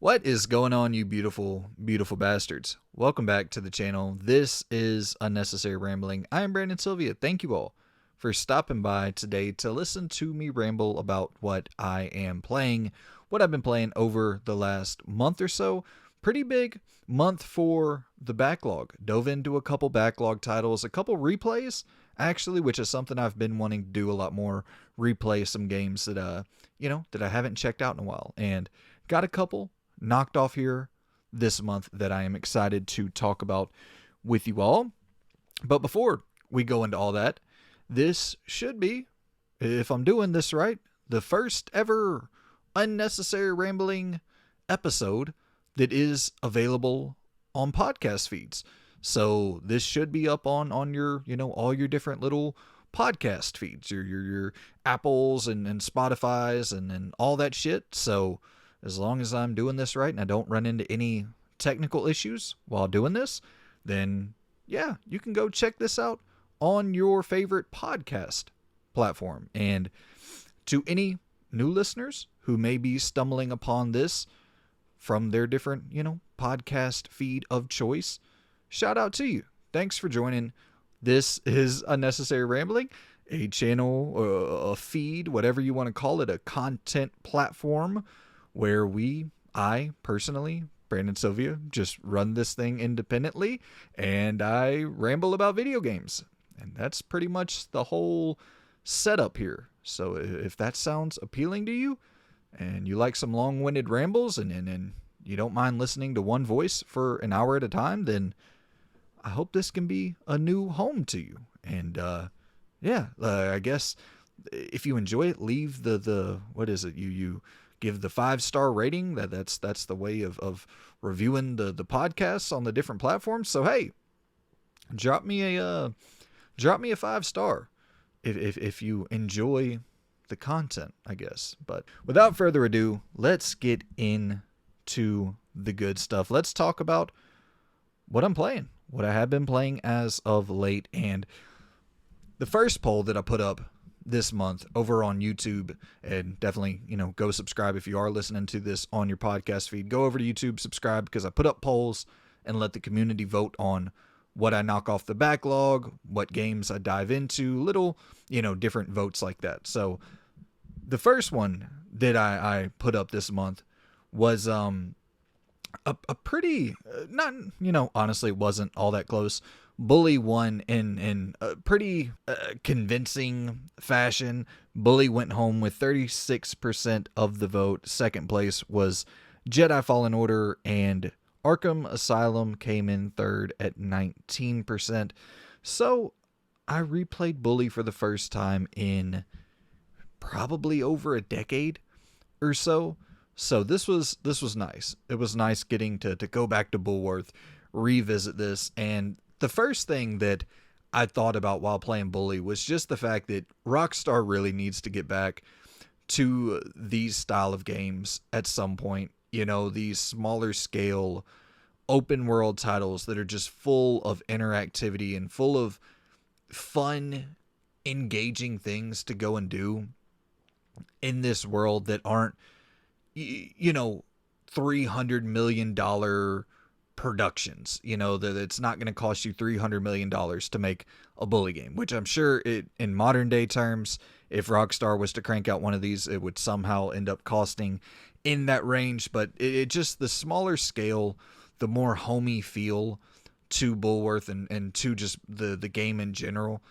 What is going on, you beautiful, beautiful bastards? Welcome back to the channel. This is Unnecessary Rambling. I am Brandon Sylvia. Thank you all for stopping by today to listen to me ramble about what I am playing, what I've been playing over the last month or so. Pretty big month for the backlog. Dove into a couple backlog titles, a couple replays, actually, which is something I've been wanting to do a lot more. Replay some games that, that I haven't checked out in a while. And got a couple knocked off here this month that I am excited to talk about with you all. But before we go into all that, this should be, if I'm doing this right, the first ever Unnecessary Rambling episode that is available on podcast feeds. So this should be up on your, all your different little podcast feeds, your Apples and Spotify's and all that shit. So as long as I'm doing this right and I don't run into any technical issues while doing this, then yeah, you can go check this out on your favorite podcast platform. And to any new listeners who may be stumbling upon this from their different, podcast feed of choice, shout out to you. Thanks for joining. This is Unnecessary Rambling, a channel, a feed, whatever you want to call it, a content platform where I personally, Brandon Sylvia, just run this thing independently and I ramble about video games. And that's pretty much the whole setup here. So if that sounds appealing to you and you like some long-winded rambles and you don't mind listening to one voice for an hour at a time, then I hope this can be a new home to you. And I guess if you enjoy it, leave the what is it? You give the 5-star rating. That's the way of reviewing the podcasts on the different platforms. So hey, drop me a 5-star if you enjoy the content, I guess. But without further ado, let's get into the good stuff. Let's talk about what I'm playing, what I have been playing as of late. And the first poll that I put up this month over on YouTube, and definitely, go subscribe if you are listening to this on your podcast feed. Go over to YouTube, subscribe, because I put up polls and let the community vote on what I knock off the backlog, what games I dive into, little, different votes like that. So the first one that I put up this month was a pretty, not, honestly, it wasn't all that close. Bully won in a pretty convincing fashion. Bully went home with 36% of the vote. Second place was Jedi Fallen Order, and Arkham Asylum came in third at 19%. So I replayed Bully for the first time in probably over a decade or so. So this was nice. It was nice getting to go back to Bullworth, revisit this. And the first thing that I thought about while playing Bully was just the fact that Rockstar really needs to get back to these style of games at some point. These smaller scale open world titles that are just full of interactivity and full of fun, engaging things to go and do in this world that aren't, $300 million productions. That it's not going to cost you $300 million to make a Bully game, which I'm sure in modern day terms, if Rockstar was to crank out one of these, it would somehow end up costing in that range. But it just, the smaller scale, the more homey feel to Bullworth and to just the game in general,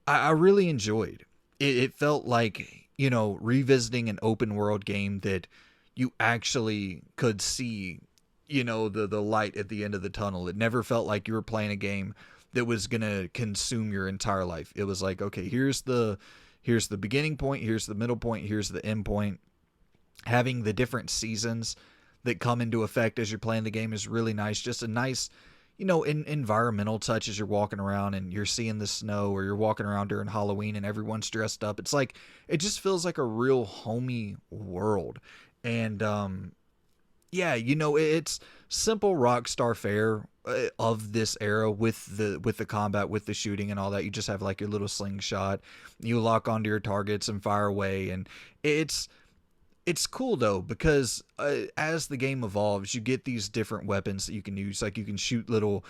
I really enjoyed. It felt like, revisiting an open world game that you actually could see, the light at the end of the tunnel. It never felt like you were playing a game that was going to consume your entire life. It was like, okay, here's the beginning point, here's the middle point, here's the end point. Having the different seasons that come into effect as you're playing the game is really nice. Just a nice, environmental touch as you're walking around and you're seeing the snow, or you're walking around during Halloween and everyone's dressed up. It's like, it just feels like a real homey world. And, it's simple Rockstar fare of this era with the combat, with the shooting and all that. You just have like your little slingshot, you lock onto your targets and fire away, and it's it's cool though because as the game evolves, you get these different weapons that you can use. Like you can shoot little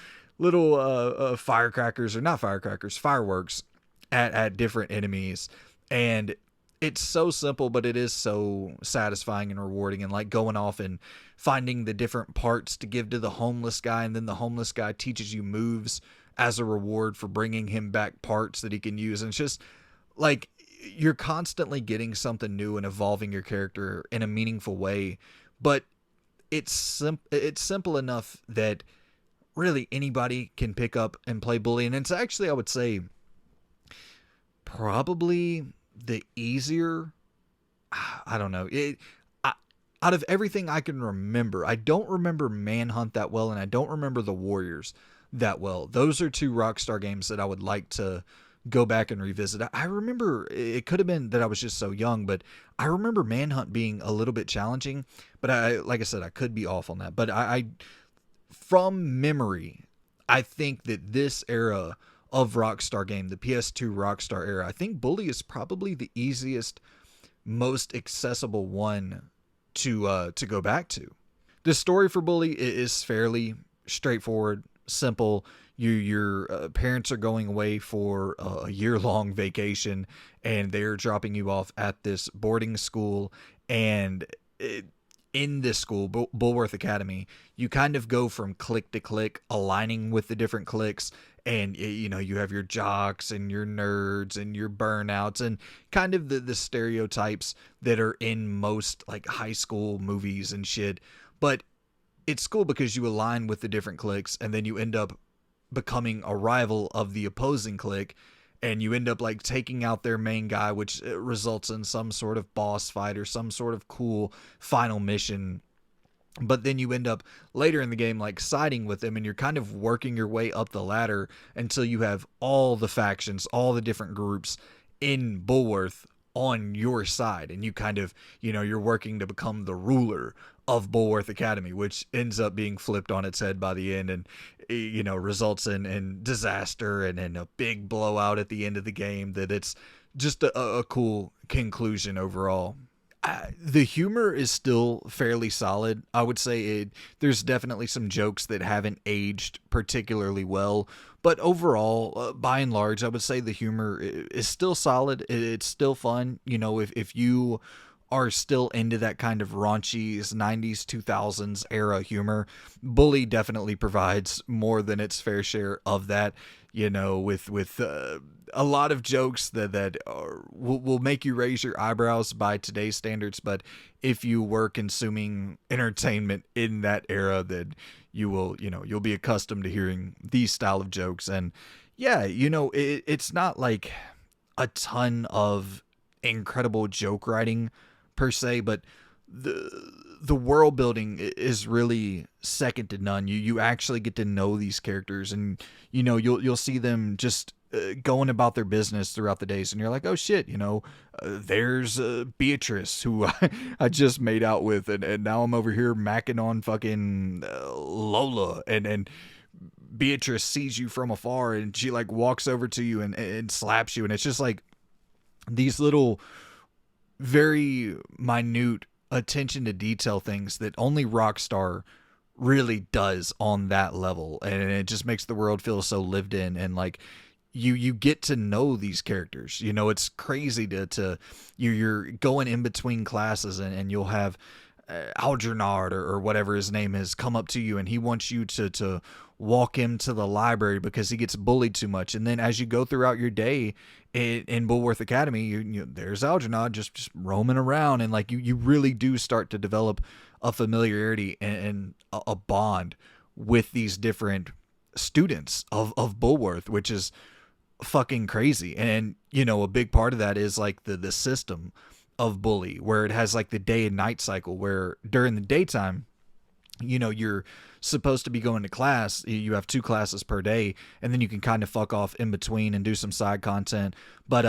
firecrackers, or not firecrackers, fireworks at different enemies, and it's so simple, but it is so satisfying and rewarding. And like going off and finding the different parts to give to the homeless guy, and then the homeless guy teaches you moves as a reward for bringing him back parts that he can use. And it's just like you're constantly getting something new and evolving your character in a meaningful way. But it's simple enough that really anybody can pick up and play Bully. And it's actually, I would say, probably the easier, I don't know, out of everything I can remember. I don't remember Manhunt that well, and I don't remember The Warriors that well. Those are two Rockstar games that I would like to go back and revisit. I remember, it could have been that I was just so young, but I remember Manhunt being a little bit challenging. But like I said, I could be off on that. But I from memory, I think that this era of Rockstar game, the PS2 Rockstar era, I think Bully is probably the easiest, most accessible one to go back to. The story for Bully is fairly straightforward, simple. Your parents are going away for a year-long vacation, and they're dropping you off at this boarding school. And in this school, Bulworth Academy, you kind of go from clique to clique, aligning with the different cliques. And, you know, you have your jocks and your nerds and your burnouts and kind of the stereotypes that are in most like high school movies and shit. But it's cool because you align with the different cliques, and then you end up becoming a rival of the opposing clique, and you end up like taking out their main guy, which results in some sort of boss fight or some sort of cool final mission. But then you end up later in the game like siding with them, and you're kind of working your way up the ladder until you have all the factions, all the different groups in Bulworth on your side, and you kind of, you know, you're working to become the ruler of Bulworth Academy, which ends up being flipped on its head by the end, and, you know, results in disaster and a big blowout at the end of the game. That it's just a cool conclusion overall. The humor is still fairly solid. I would say there's definitely some jokes that haven't aged particularly well, but overall, by and large, I would say the humor is still solid. It's still fun. You know, if you are still into that kind of raunchy 90s 2000s era humor, Bully definitely provides more than its fair share of that, you know, with a lot of jokes that will make you raise your eyebrows by today's standards. But if you were consuming entertainment in that era, then you will, you know, you'll be accustomed to hearing these style of jokes. And yeah, you know, it's not like a ton of incredible joke writing per se, but the world building is really second to none. You actually get to know these characters, and you know you'll see them just going about their business throughout the days, and you're like, oh shit, you know, there's Beatrice, who I just made out with, and now I'm over here macking on fucking Lola, and Beatrice sees you from afar, and she like walks over to you and slaps you, and it's just like these little very minute attention to detail things that only Rockstar really does on that level, and it just makes the world feel so lived in. And like you get to know these characters. You know, it's crazy to you're going in between classes, and you'll have Algernon or whatever his name is come up to you, and he wants you to walk him to the library because he gets bullied too much. And then as you go throughout your day in Bulworth Academy, you there's Algernon just roaming around, and like you really do start to develop a familiarity and a bond with these different students of Bulworth, which is fucking crazy. And you know, a big part of that is like the system of Bully, where it has like the day and night cycle, where during the daytime, you know, you're supposed to be going to class. You have 2 classes per day, and then you can kind of fuck off in between and do some side content. But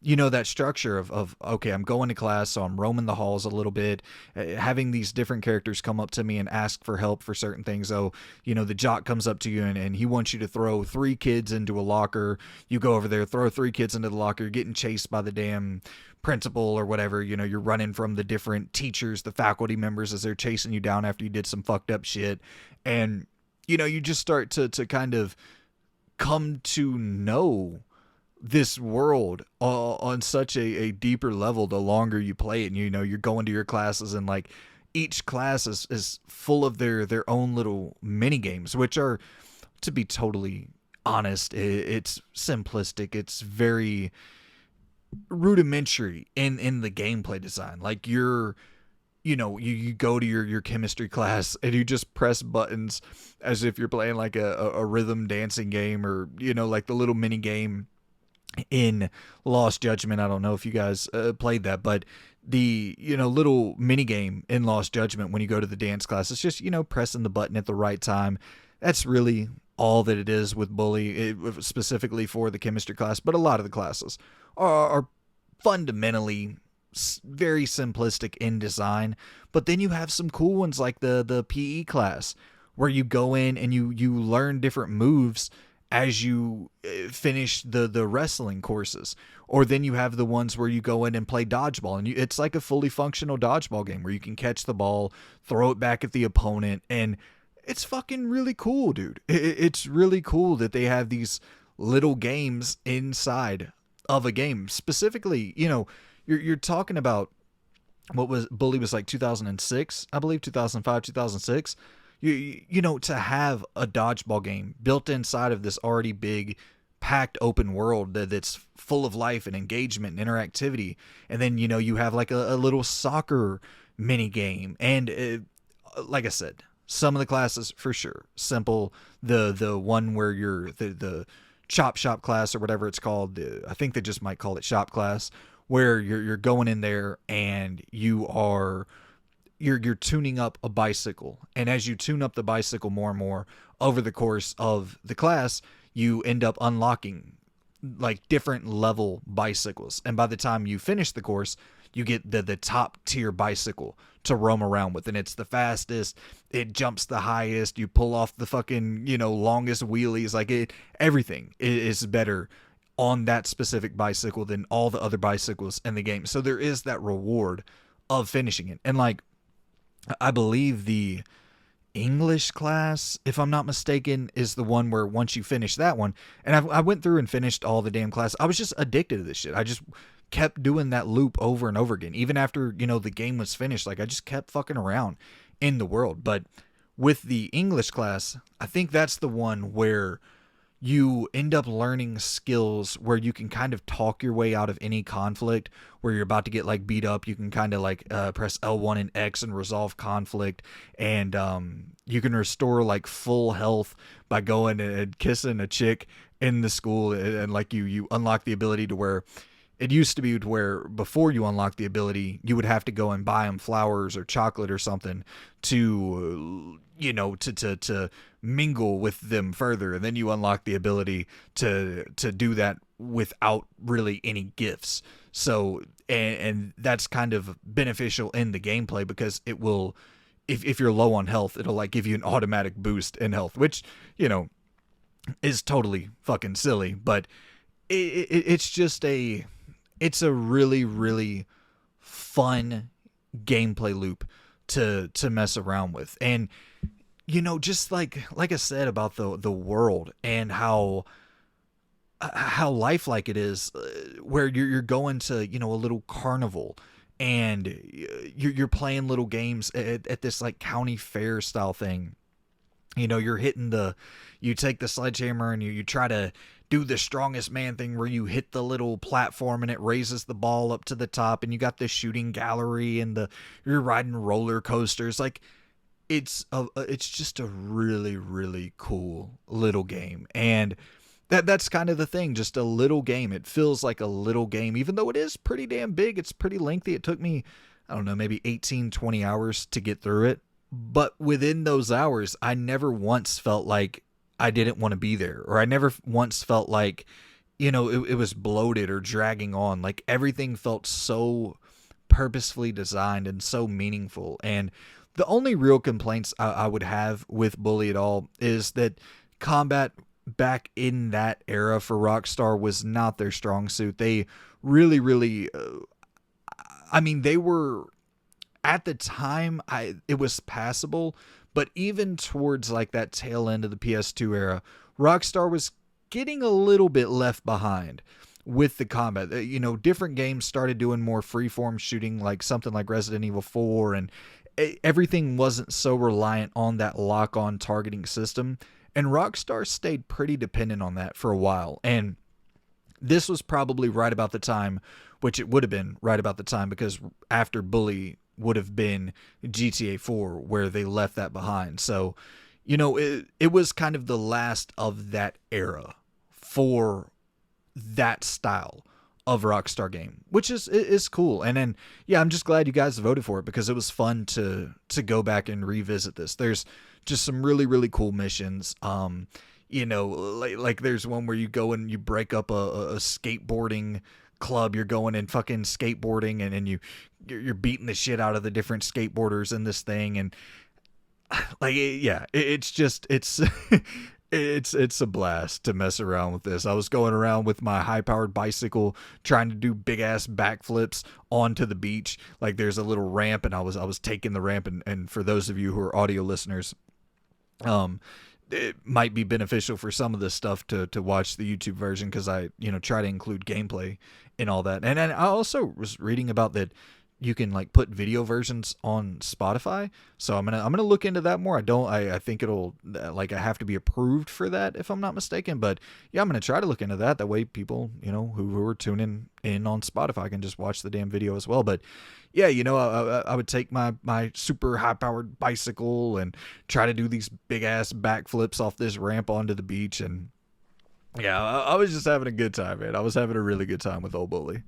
you know, that structure of okay, I'm going to class, so I'm roaming the halls a little bit, having these different characters come up to me and ask for help for certain things. Oh, you know, the jock comes up to you and he wants you to throw 3 kids into a locker. You go over there, throw 3 kids into the locker, you're getting chased by the damn principal or whatever, you're running from the different teachers, the faculty members as they're chasing you down after you did some fucked up shit. And, you just start to kind of come to know this world on such a deeper level the longer you play it. And, you're going to your classes, and like each class is full of their own little mini games, which are, to be totally honest, it's simplistic. It's very rudimentary in the gameplay design. Like you go to your chemistry class and you just press buttons as if you're playing like a rhythm dancing game, or like the little mini game in Lost Judgment. I don't know if you guys played that, but the little mini game in Lost Judgment when you go to the dance class, it's just pressing the button at the right time. That's really all that it is with Bully, specifically for the chemistry class. But a lot of the classes are fundamentally very simplistic in design. But then you have some cool ones like the PE class, where you go in and you learn different moves as you finish the wrestling courses. Or then you have the ones where you go in and play dodgeball, and it's like a fully functional dodgeball game where you can catch the ball, throw it back at the opponent, and it's fucking really cool, dude. It's really cool that they have these little games inside of a game. Specifically, you're talking about what was Bully was like 2006, I believe, 2005, 2006. To have a dodgeball game built inside of this already big, packed open world that's full of life and engagement and interactivity. And then, you have like a little soccer mini game. And like I said, some of the classes for sure simple. The one where you're the chop shop class or whatever it's called, I think they just might call it shop class, where you're going in there and you're tuning up a bicycle. And as you tune up the bicycle more and more over the course of the class, you end up unlocking like different level bicycles. And by the time you finish the course, you get the top tier bicycle to roam around with. And it's the fastest, it jumps the highest, you pull off the fucking, longest wheelies. Like everything is better on that specific bicycle than all the other bicycles in the game. So there is that reward of finishing it. And like, I believe the English class, if I'm not mistaken, is the one where once you finish that one, and I went through and finished all the damn class. I was just addicted to this shit. I just kept doing that loop over and over again. Even after, the game was finished, like I just kept fucking around in the world. But with the English class, I think that's the one where you end up learning skills where you can kind of talk your way out of any conflict. Where you're about to get like beat up, you can kind of like press L1 and X and resolve conflict. And you can restore like full health by going and kissing a chick in the school. And like you unlock the ability to where it used to be to where before you unlock the ability, you would have to go and buy them flowers or chocolate or something to to mingle with them further. And then you unlock the ability to do that without really any gifts. So, and that's kind of beneficial in the gameplay, because it will, if you're low on health, it'll like give you an automatic boost in health, which, is totally fucking silly. But it's just it's a really, really fun gameplay loop to mess around with. And just like I said about the world and how lifelike it is, where you're going to a little carnival, and you're playing little games at this like county fair style thing. You're hitting you take the sledgehammer and you try to do the strongest man thing, where you hit the little platform and it raises the ball up to the top, and you got the shooting gallery, and you're riding roller coasters. Like it's just a really, really cool little game. And that's kind of the thing, just a little game. It feels like a little game, even though it is pretty damn big. It's pretty lengthy. It took me, I don't know, maybe 18, 20 hours to get through it. But within those hours, I never once felt like I didn't want to be there, or I never once felt like, it was bloated or dragging on. Like everything felt so purposefully designed and so meaningful. And the only real complaints I would have with Bully at all is that combat back in that era for Rockstar was not their strong suit. They really, really, I mean, they were at the time, it was passable, but even towards like that tail end of the PS2 era, Rockstar was getting a little bit left behind with the combat. You know, different games started doing more freeform shooting, like something like Resident Evil 4, and everything wasn't so reliant on that lock-on targeting system. And Rockstar stayed pretty dependent on that for a while. And this was probably right about the time, which it would have been right about the time, because after Bully would have been GTA 4, where they left that behind. So, you know, it was kind of the last of that era for that style of Rockstar game, which is cool. And then, yeah, I'm just glad you guys voted for it, because it was fun to go back and revisit this. There's just some really, really cool missions. You know, like there's one where you go and you break up a skateboarding club. You're going and fucking skateboarding, and then you're beating the shit out of the different skateboarders in this thing. And like, yeah, it's just, it's it's a blast to mess around with this. I was going around with my high-powered bicycle trying to do big-ass backflips onto the beach. Like, there's a little ramp, and I was taking the ramp, and for those of you who are audio listeners, it might be beneficial for some of this stuff to watch the YouTube version, because I, you know, try to include gameplay in all that. And I also was reading about that you can like put video versions on Spotify. So I'm gonna look into that more. I think it'll, like, I have to be approved for that if I'm not mistaken. But yeah, I'm gonna try to look into that. That way people, you know, who are tuning in on Spotify can just watch the damn video as well. But yeah, you know, I would take my super high powered bicycle and try to do these big ass backflips off this ramp onto the beach. And yeah, I was just having a good time, man. I was having a really good time with Old Bully.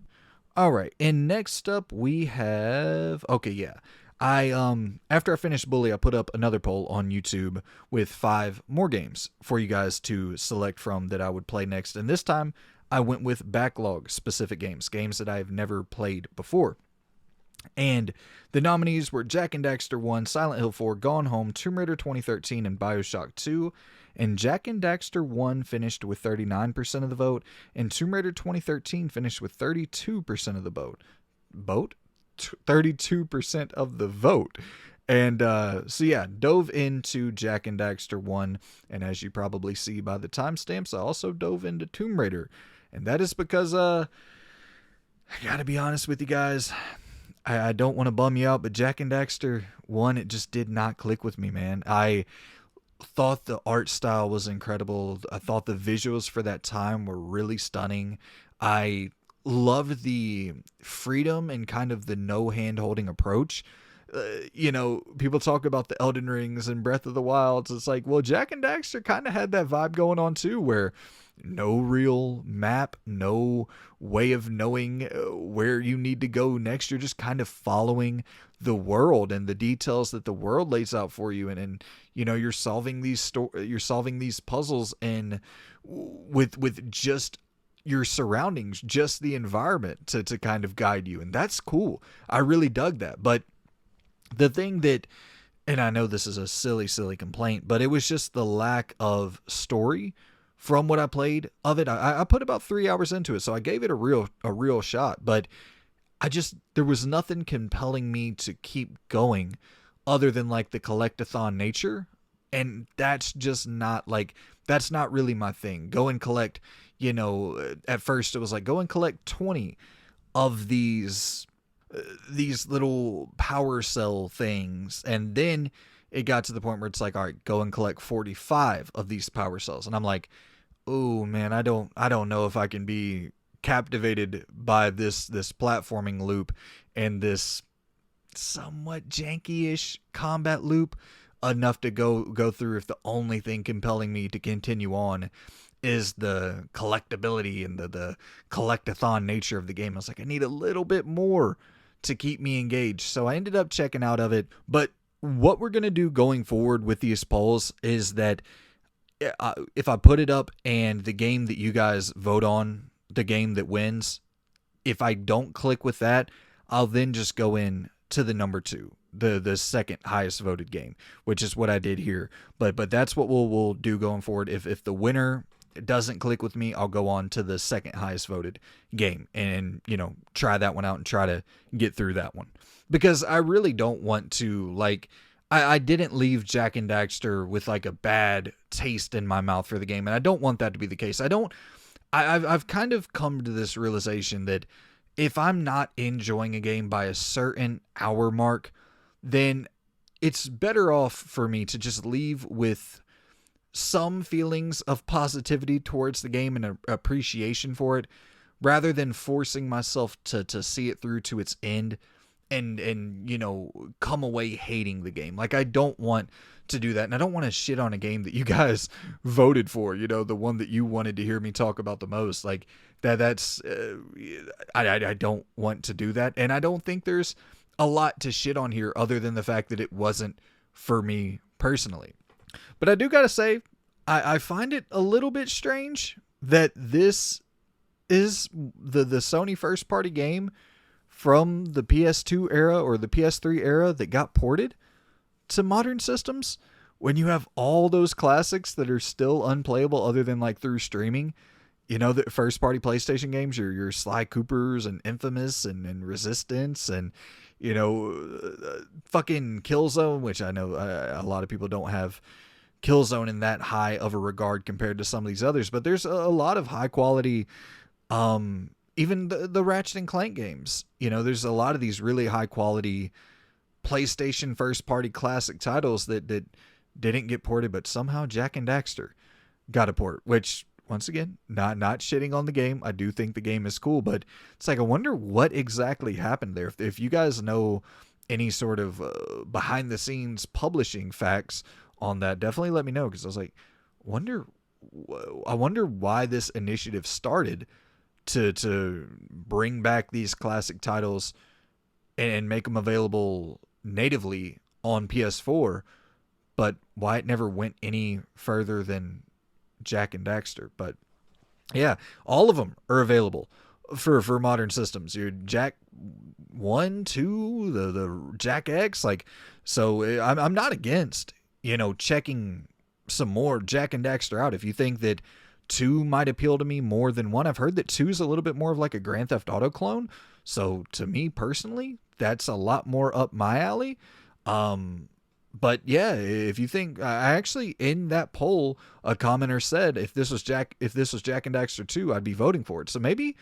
All right, and next up we have, okay, yeah, I after I finished Bully, I put up another poll on YouTube with 5 more games for you guys to select from that I would play next, and this time I went with backlog specific games that I've never played before. And the nominees were Jak Daxter 1, Silent Hill 4, Gone Home, Tomb Raider 2013, and BioShock 2. And Jak Daxter 1 finished with 39% of the vote, and Tomb Raider 2013 finished with 32% of the vote. 32% of the vote. And so yeah, dove into Jak Daxter 1, and as you probably see by the timestamps, I also dove into Tomb Raider. And that is because, I gotta be honest with you guys, I don't want to bum you out, but Jak Daxter 1, it just did not click with me, man. I thought the art style was incredible. I thought the visuals for that time were really stunning. I loved the freedom and kind of the no hand-holding approach. You know, people talk about the Elden Rings and Breath of the Wilds. It's like, well, Jak Daxter kind of had that vibe going on too, where no real map, no way of knowing where you need to go next. You're just kind of following the world and the details that the world lays out for you, and you know, you're solving these puzzles and with just your surroundings, just the environment to kind of guide you, and that's cool. I really dug that. But the thing that, and I know this is a silly complaint, but it was just the lack of story from what I played of it. I put about 3 hours into it, so I gave it a real shot, but there was nothing compelling me to keep going other than like the collectathon nature. And that's just not that's not really my thing. Go and collect, you know, at first it was like, go and collect 20 of these little power cell things. And then it got to the point where it's like, all right, go and collect 45 of these power cells. And I'm like, oh man, I don't know if I can be captivated by this platforming loop and this somewhat janky-ish combat loop enough to go through if the only thing compelling me to continue on is the collectability and the collectathon nature of the game. I was like, I need a little bit more to keep me engaged. So I ended up checking out of it. But what we're going to do going forward with these polls is that if I put it up and the game that you guys vote on, the game that wins, if I don't click with that, I'll then just go in to the number 2, the second highest voted game, which is what I did here. But that's what we'll do going forward. If the winner it doesn't click with me, I'll go on to the second highest voted game and, try that one out and try to get through that one. Because I really don't want to, like, I didn't leave Jak and Daxter with like a bad taste in my mouth for the game, and I don't want that to be the case. I've kind of come to this realization that if I'm not enjoying a game by a certain hour mark, then it's better off for me to just leave with some feelings of positivity towards the game and appreciation for it, rather than forcing myself to see it through to its end and come away hating the game. Like, I don't want to do that, and I don't want to shit on a game that you guys voted for, the one that you wanted to hear me talk about the most. Like, that's I don't want to do that, and I don't think there's a lot to shit on here other than the fact that it wasn't for me personally. But I do gotta say, I find it a little bit strange that this is the Sony first party game from the PS2 era or the PS3 era that got ported to modern systems, when you have all those classics that are still unplayable other than like through streaming. The first party PlayStation games, your Sly Coopers and Infamous and Resistance and fucking Killzone, which I know a lot of people don't have Killzone in that high of a regard compared to some of these others, but there's a lot of high quality, even the Ratchet and Clank games. There's a lot of these really high quality PlayStation first party classic titles that didn't get ported, but somehow Jak and Daxter got a port, which, once again, not shitting on the game. I do think the game is cool, but it's like, I wonder what exactly happened there. If you guys know any sort of behind the scenes publishing facts on that, definitely let me know, because I was like, I wonder why this initiative started to bring back these classic titles and make them available natively on PS4, but why it never went any further than Jak and Daxter. But yeah, all of them are available for modern systems. Your Jak 1, 2, the Jak X, like, so I'm not against, checking some more Jak and Daxter out. If you think that 2 might appeal to me more than 1, I've heard that 2 is a little bit more of like a Grand Theft Auto clone. So to me personally, that's a lot more up my alley. But yeah, if you think, I actually, in that poll, a commenter said if this was Jak and Daxter 2, I'd be voting for it. So maybe,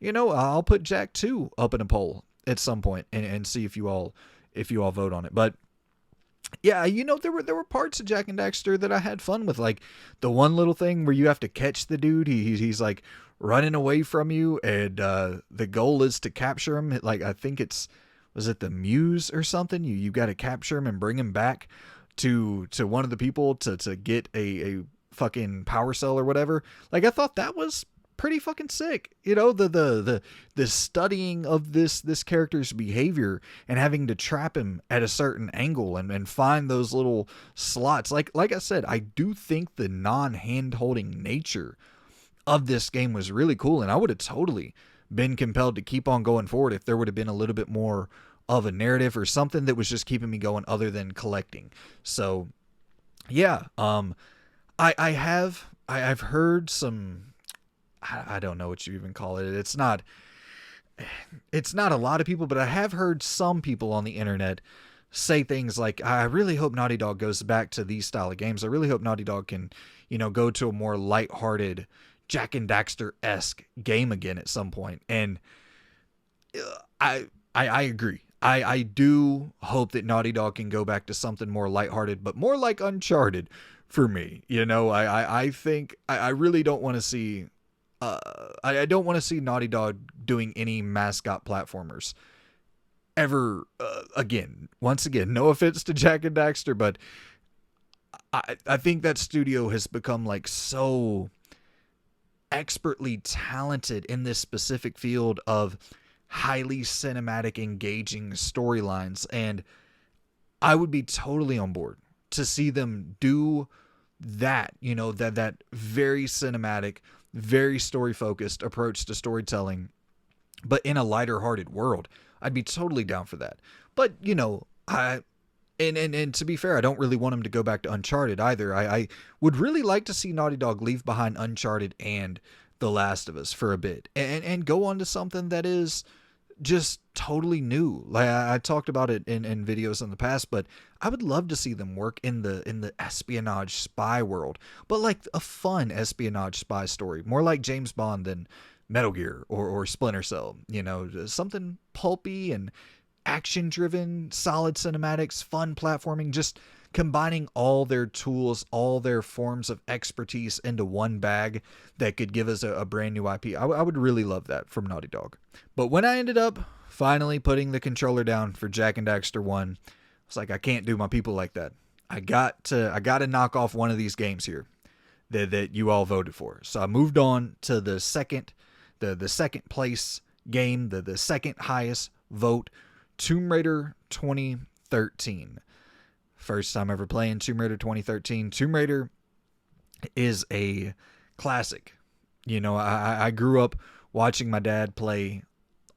I'll put Jak 2 up in a poll at some point and see if you all vote on it. But yeah, there were parts of Jak and Daxter that I had fun with, like the one little thing where you have to catch the dude. He's like running away from you, and the goal is to capture him. Like, I think was it the Muse or something? You got to capture him and bring him back to one of the people to get a fucking power cell or whatever. Like, I thought that was pretty fucking sick. The studying of this character's behavior and having to trap him at a certain angle and find those little slots. Like I said, I do think the non-hand holding nature of this game was really cool, and I would have totally been compelled to keep on going forward if there would have been a little bit more of a narrative or something that was just keeping me going other than collecting. So yeah, I've heard some, I don't know what you even call it. It's not a lot of people, but I have heard some people on the internet say things like, I really hope Naughty Dog goes back to these style of games. I really hope Naughty Dog can, go to a more lighthearted Jak and Daxter-esque game again at some point. And I agree. I do hope that Naughty Dog can go back to something more lighthearted, but more like Uncharted for me. I think I really don't want to see, I don't want to see Naughty Dog doing any mascot platformers ever again. Once again, no offense to Jak and Daxter, but I think that studio has become like so expertly talented in this specific field of highly cinematic, engaging storylines, and I would be totally on board to see them do that, that very cinematic, very story focused approach to storytelling, but in a lighter hearted world. I'd be totally down for that. But And to be fair, I don't really want them to go back to Uncharted either. I would really like to see Naughty Dog leave behind Uncharted and The Last of Us for a bit and go on to something that is just totally new. Like I talked about it in videos in the past, but I would love to see them work in the espionage spy world, but like a fun espionage spy story, more like James Bond than Metal Gear or Splinter Cell. You know, something pulpy and action driven, solid cinematics, fun platforming, just combining all their tools, all their forms of expertise into one bag that could give us a brand new IP. I would really love that from Naughty Dog. But when I ended up finally putting the controller down for Jak and Daxter 1, I was like, I can't do my people like that. I got to knock off one of these games here that you all voted for. So I moved on to the second place game, the second highest vote, Tomb Raider 2013. First time ever playing Tomb Raider 2013. Tomb Raider is a classic. You know, I grew up watching my dad play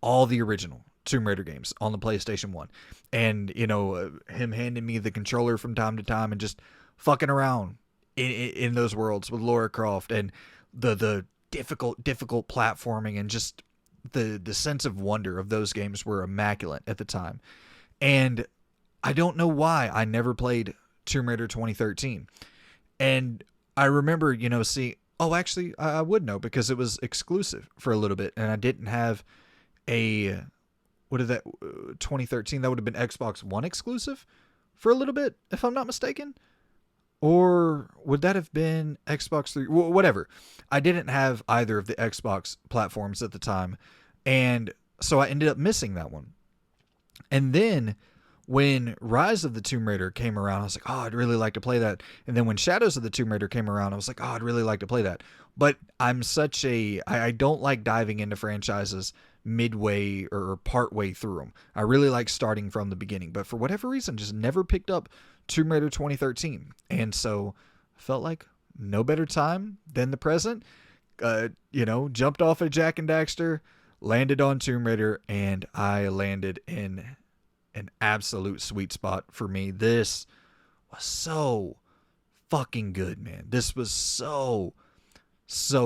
all the original Tomb Raider games on the PlayStation 1. And, you know, him handing me the controller from time to time and just fucking around in those worlds with Lara Croft and the difficult platforming and just the sense of wonder of those games were immaculate at the time. And I don't know why I never played Tomb Raider 2013. And I remember, you know, actually, I would know because it was exclusive for a little bit. And I didn't have a, 2013, that would have been Xbox One exclusive for a little bit, if I'm not mistaken. Or would that have been Xbox 3? Whatever. I didn't have either of the Xbox platforms at the time. And so I ended up missing that one. And then when Rise of the Tomb Raider came around, I was like, oh, I'd really like to play that. And then when Shadows of the Tomb Raider came around, I was like, oh, I'd really like to play that. But I don't like diving into franchises midway or partway through them. I really like starting from the beginning. But for whatever reason, just never picked up Tomb Raider 2013. And so I felt like no better time than the present. Jumped off of Jak and Daxter, landed on Tomb Raider, and I landed in an absolute sweet spot for me. This was so fucking good, man. This was so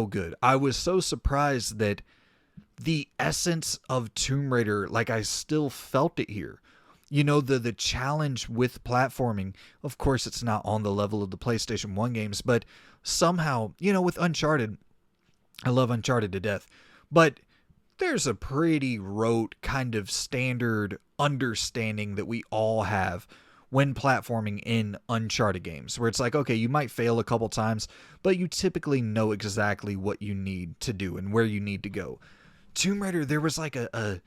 good. I was so surprised that the essence of Tomb Raider, like I still felt it here. You know, the challenge with platforming, of course it's not on the level of the PlayStation 1 games, but somehow, you know, with Uncharted, I love Uncharted to death, but there's a pretty rote kind of standard understanding that we all have when platforming in Uncharted games, where it's like, okay, you might fail a couple times, but you typically know exactly what you need to do and where you need to go. Tomb Raider, there was like at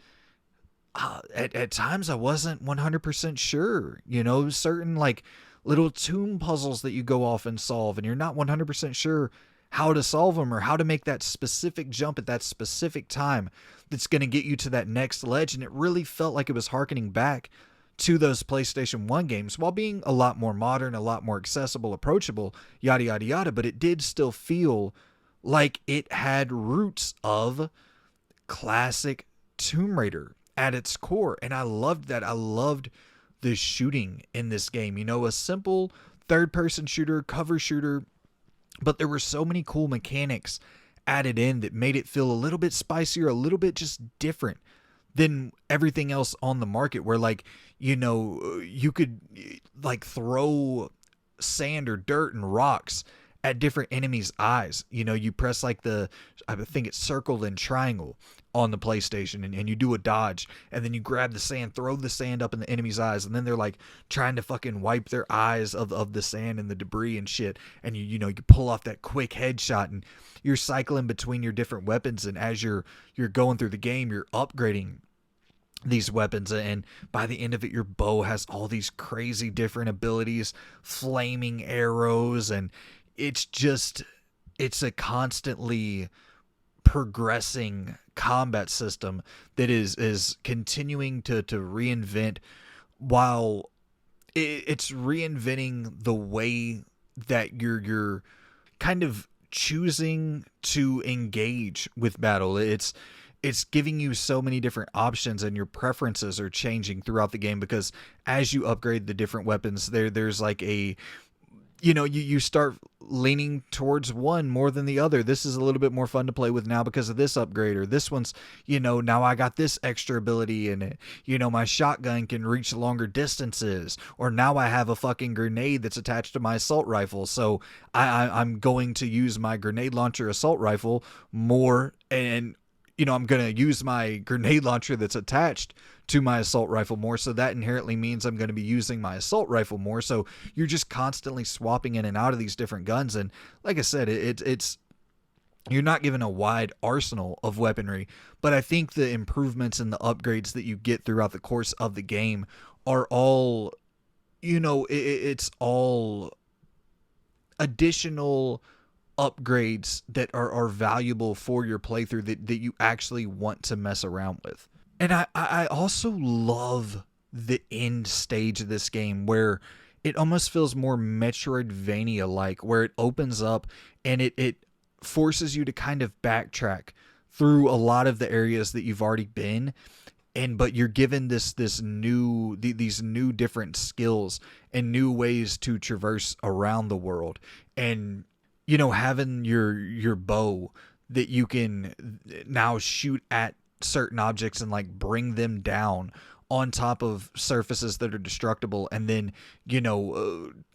times I wasn't 100% sure, you know, certain like little tomb puzzles that you go off and solve, and you're not 100% sure how to solve them or how to make that specific jump at that specific time that's going to get you to that next ledge. And it really felt like it was harkening back to those PlayStation 1 games while being a lot more modern, a lot more accessible, approachable, yada, yada, yada. But it did still feel like it had roots of classic Tomb Raider at its core. And I loved that. I loved the shooting in this game. You know, a simple third-person shooter, cover shooter, but there were so many cool mechanics added in that made it feel a little bit spicier, a little bit just different than everything else on the market, where, like, you know, you could like throw sand or dirt and rocks at different enemies' eyes. You know, you press like I think it's circle and triangle on the PlayStation, and you do a dodge, and then you grab the sand, throw the sand up in the enemy's eyes, and then they're like trying to fucking wipe their eyes of the sand and the debris and shit, and you pull off that quick headshot, and you're cycling between your different weapons, and as you're going through the game, you're upgrading these weapons, and by the end of it, your bow has all these crazy different abilities, flaming arrows, and it's a constantly progressing combat system that is continuing to reinvent, while it's reinventing the way that you're kind of choosing to engage with battle. It's it's giving you so many different options, and your preferences are changing throughout the game, because as you upgrade the different weapons, there's like a, you start leaning towards one more than the other. This is a little bit more fun to play with now because of this upgrade, or this one's, now I got this extra ability in it. My shotgun can reach longer distances, or now I have a fucking grenade that's attached to my assault rifle. So I'm going to use my grenade launcher assault rifle more, and I'm going to use my grenade launcher that's attached to my assault rifle more. So that inherently means I'm going to be using my assault rifle more. So you're just constantly swapping in and out of these different guns. And like I said, it's you're not given a wide arsenal of weaponry, but I think the improvements and the upgrades that you get throughout the course of the game are all, it's all additional upgrades that are valuable for your playthrough, that you actually want to mess around with. And I also love the end stage of this game, where it almost feels more Metroidvania like, where it opens up and it forces you to kind of backtrack through a lot of the areas that you've already been, but you're given these new different skills and new ways to traverse around the world. And having your bow that you can now shoot at certain objects and like bring them down on top of surfaces that are destructible, and then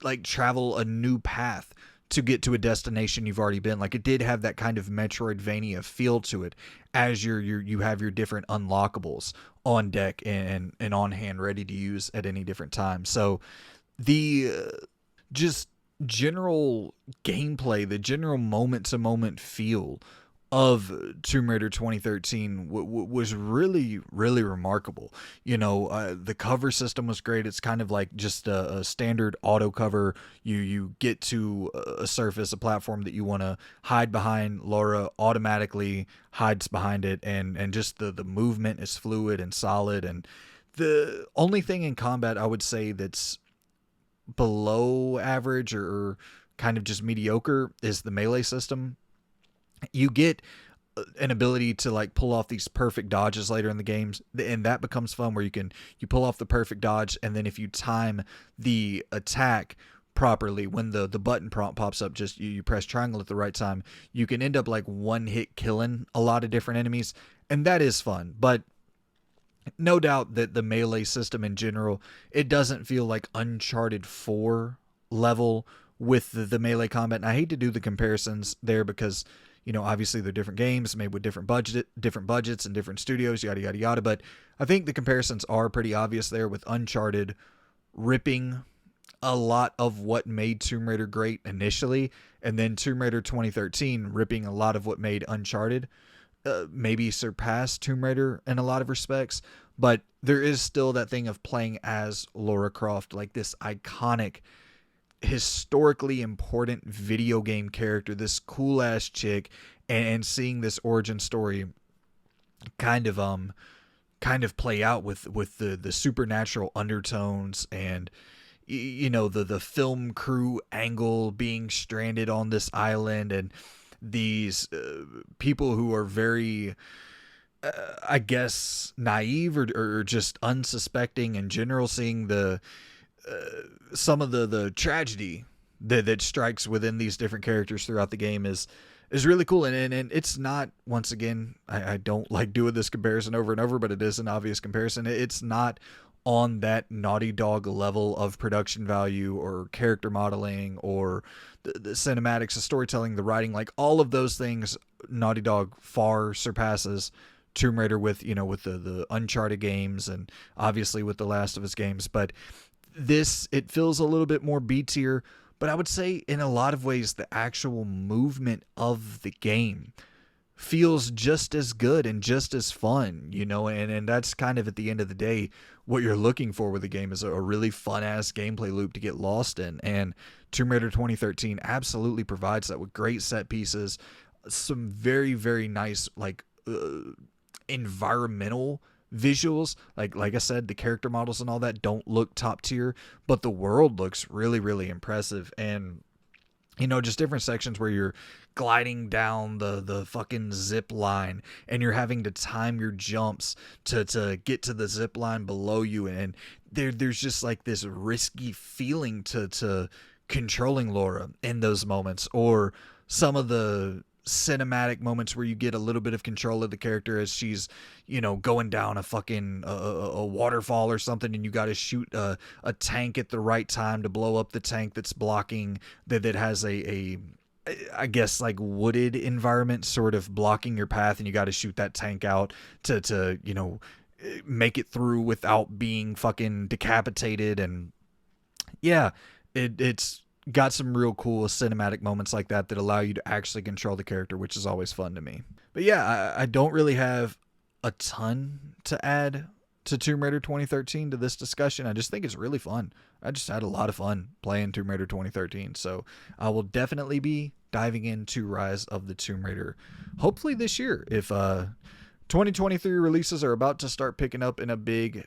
like travel a new path to get to a destination you've already been. Like, it did have that kind of Metroidvania feel to it, as you have your different unlockables on deck and on hand, ready to use at any different time. So the just general gameplay, the general moment to moment feel of Tomb Raider 2013 was really, really remarkable. The cover system was great. It's kind of like just a standard auto cover. You get to a surface, a platform that you want to hide behind, Laura automatically hides behind it, and just the movement is fluid and solid. And the only thing in combat I would say that's below average or kind of just mediocre is the melee system. You get an ability to like pull off these perfect dodges later in the games, and that becomes fun, where you pull off the perfect dodge, and then if you time the attack properly, when the button prompt pops up, just you press triangle at the right time, you can end up like one hit killing a lot of different enemies, and that is fun. But no doubt that the melee system in general, it doesn't feel like Uncharted 4 level with the melee combat. And I hate to do the comparisons there, because obviously they're different games made with different budgets and different studios, yada yada yada. But I think the comparisons are pretty obvious there, with Uncharted ripping a lot of what made Tomb Raider great initially, and then Tomb Raider 2013 ripping a lot of what made Uncharted maybe surpass Tomb Raider in a lot of respects. But there is still that thing of playing as Lara Croft, like this iconic, historically important video game character, this cool ass chick, and seeing this origin story kind of play out with the supernatural undertones, and the film crew angle, being stranded on this island, and these people who are very I guess naive or just unsuspecting in general, seeing the some of the tragedy that strikes within these different characters throughout the game is really cool. And it's not, once again, I don't like doing this comparison over and over, but it is an obvious comparison. It's not on that Naughty Dog level of production value or character modeling or the cinematics, the storytelling, the writing, like all of those things. Naughty Dog far surpasses Tomb Raider with, with the Uncharted games, and obviously with the Last of Us games. But this, it feels a little bit more B tier, but I would say in a lot of ways the actual movement of the game feels just as good and just as fun, and that's kind of, at the end of the day, what you're looking for with the game, is a really fun ass gameplay loop to get lost in. And Tomb Raider 2013 absolutely provides that, with great set pieces, some very, very nice, like, environmental visuals. Like I said, the character models and all that don't look top tier, but the world looks really, really impressive. And just different sections where you're gliding down the fucking zip line, and you're having to time your jumps to get to the zip line below you, and there's just like this risky feeling to controlling Laura in those moments, or some of the cinematic moments where you get a little bit of control of the character as she's going down a fucking a waterfall or something, and you got to shoot a tank at the right time to blow up the tank that's blocking that has a I guess like wooded environment sort of blocking your path, and you got to shoot that tank out to make it through without being fucking decapitated. And yeah, it's got some real cool cinematic moments like that allow you to actually control the character, which is always fun to me. But yeah, I don't really have a ton to add to Tomb Raider 2013 to this discussion. I just think it's really fun. I just had a lot of fun playing Tomb Raider 2013. So I will definitely be diving into Rise of the Tomb Raider hopefully this year. If 2023 releases are about to start picking up in a big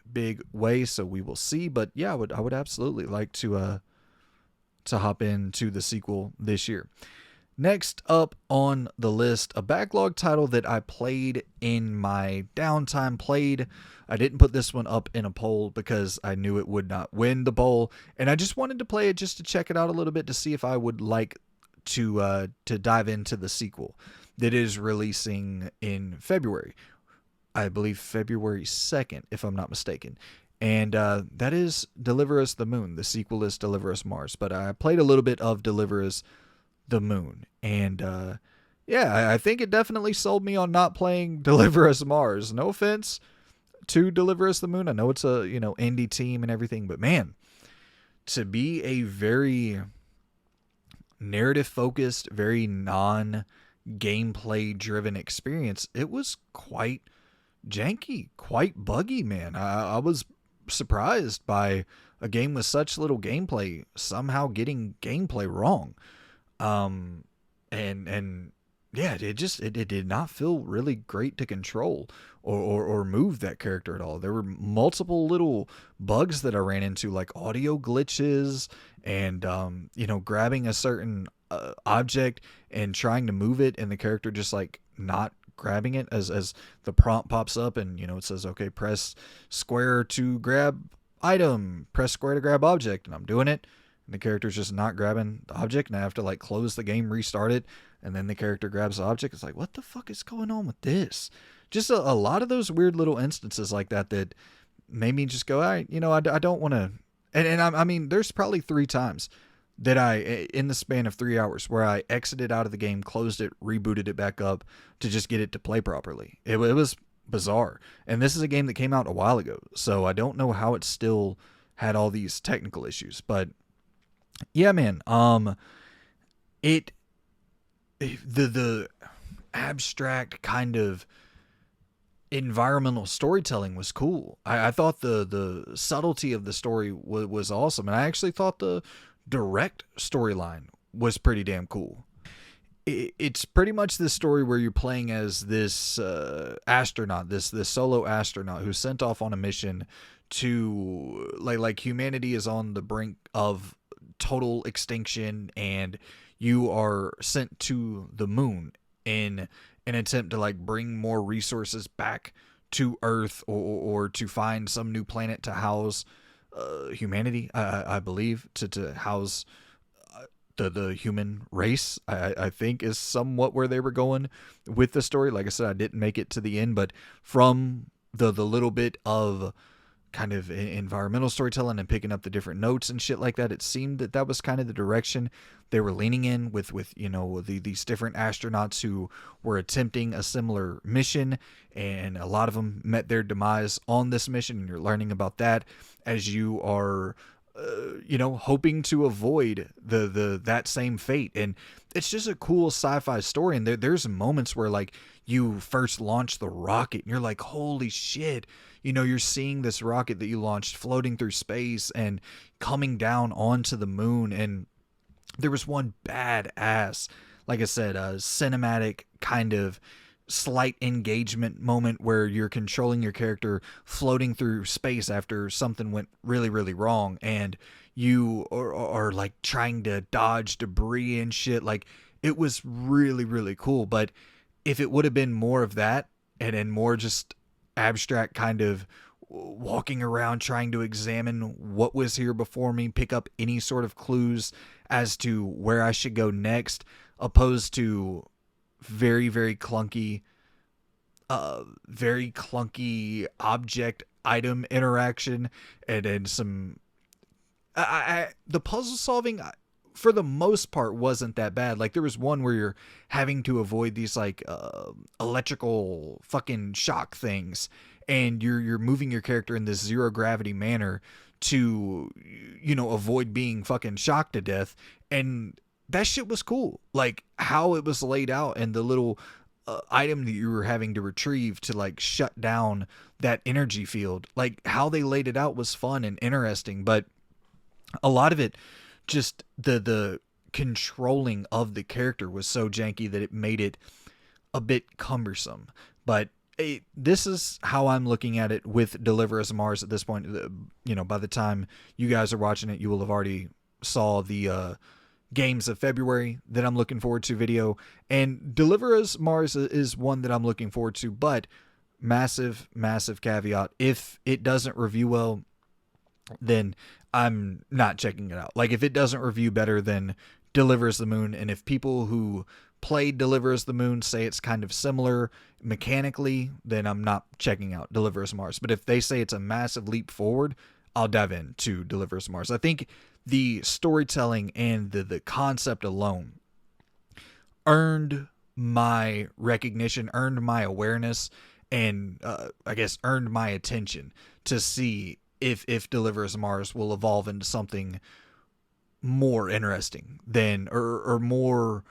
way, so we will see. But yeah, I would absolutely like to hop into the sequel this year. Next up on the list, a backlog title that I played in my downtime. I didn't put this one up in a poll because I knew it would not win the poll, and I just wanted to play it just to check it out a little bit to see if I would like to dive into the sequel that is releasing in February. I believe February 2nd, if I'm not mistaken. And that is Deliver Us the Moon. The sequel is Deliver Us Mars. But I played a little bit of Deliver Us the Moon. And yeah, I think it definitely sold me on not playing Deliver Us Mars. No offense to Deliver Us the Moon. I know it's a indie team and everything. But man, to be a very narrative focused, very non-gameplay driven experience, it was quite janky, quite buggy, man. I was surprised by a game with such little gameplay somehow getting gameplay wrong. And yeah, it did not feel really great to control or move that character at all. There were multiple little bugs that I ran into, like audio glitches and grabbing a certain object and trying to move it, and the character just like not grabbing it as the prompt pops up, and it says, okay, press square to grab item, press square to grab object, and I'm doing it, and the character's just not grabbing the object, and I have to like close the game, restart it, and then the character grabs the object. It's like, what the fuck is going on with this? Just a lot of those weird little instances like that made me just go, all right, I don't want to. And I mean, there's probably 3 times that in the span of 3 hours, where I exited out of the game, closed it, rebooted it back up to just get it to play properly. It was bizarre. And this is a game that came out a while ago, so I don't know how it still had all these technical issues. But yeah, man, the abstract kind of environmental storytelling was cool. I thought the subtlety of the story was awesome, and I actually thought the direct storyline was pretty damn cool. It's pretty much this story where you're playing as this astronaut, this solo astronaut who's sent off on a mission to like humanity is on the brink of total extinction, and you are sent to the moon in an attempt to like bring more resources back to Earth, or to find some new planet to house humanity, I believe, to house the human race, I think is somewhat where they were going with the story. Like I said, I didn't make it to the end, but from the little bit of kind of environmental storytelling and picking up the different notes and shit like that, it seemed that was kind of the direction they were leaning in with these different astronauts who were attempting a similar mission, and a lot of them met their demise on this mission, and you're learning about that as you are hoping to avoid that same fate. And it's just a cool sci-fi story, and there's moments where like you first launch the rocket and you're like, holy shit, you're seeing this rocket that you launched floating through space and coming down onto the moon. And there was one badass, like I said, a cinematic kind of slight engagement moment where you're controlling your character floating through space after something went really, really wrong, and you are like trying to dodge debris and shit. Like, it was really, really cool. But if it would have been more of that and more just abstract kind of walking around trying to examine what was here before me, pick up any sort of clues as to where I should go next, opposed to very, very clunky object item interaction, and then some the puzzle solving for the most part wasn't that bad. Like, there was one where you're having to avoid these like electrical fucking shock things, and you're moving your character in this zero gravity manner to, you know, avoid being fucking shocked to death. And that shit was cool. Like, how it was laid out, and the little item that you were having to retrieve to like shut down that energy field, like how they laid it out was fun and interesting. But a lot of it, just the controlling of the character was so janky that it made it a bit cumbersome. But this is how I'm looking at it with Deliver Us Mars at this point. You know, by the time you guys are watching it, you will have already saw the games of February that I'm looking forward to video, and Deliver Us Mars is one that I'm looking forward to. But massive caveat: if it doesn't review well, then I'm not checking it out. Like, if it doesn't review better than Deliver Us the Moon, and if people who played Deliver Us the Moon say it's kind of similar mechanically, then I'm not checking out Deliver Us Mars. But if they say it's a massive leap forward, I'll dive into Deliver Us Mars. I think the storytelling and the concept alone earned my recognition, earned my awareness, and I guess earned my attention to see if Deliver Us Mars will evolve into something more interesting than, or more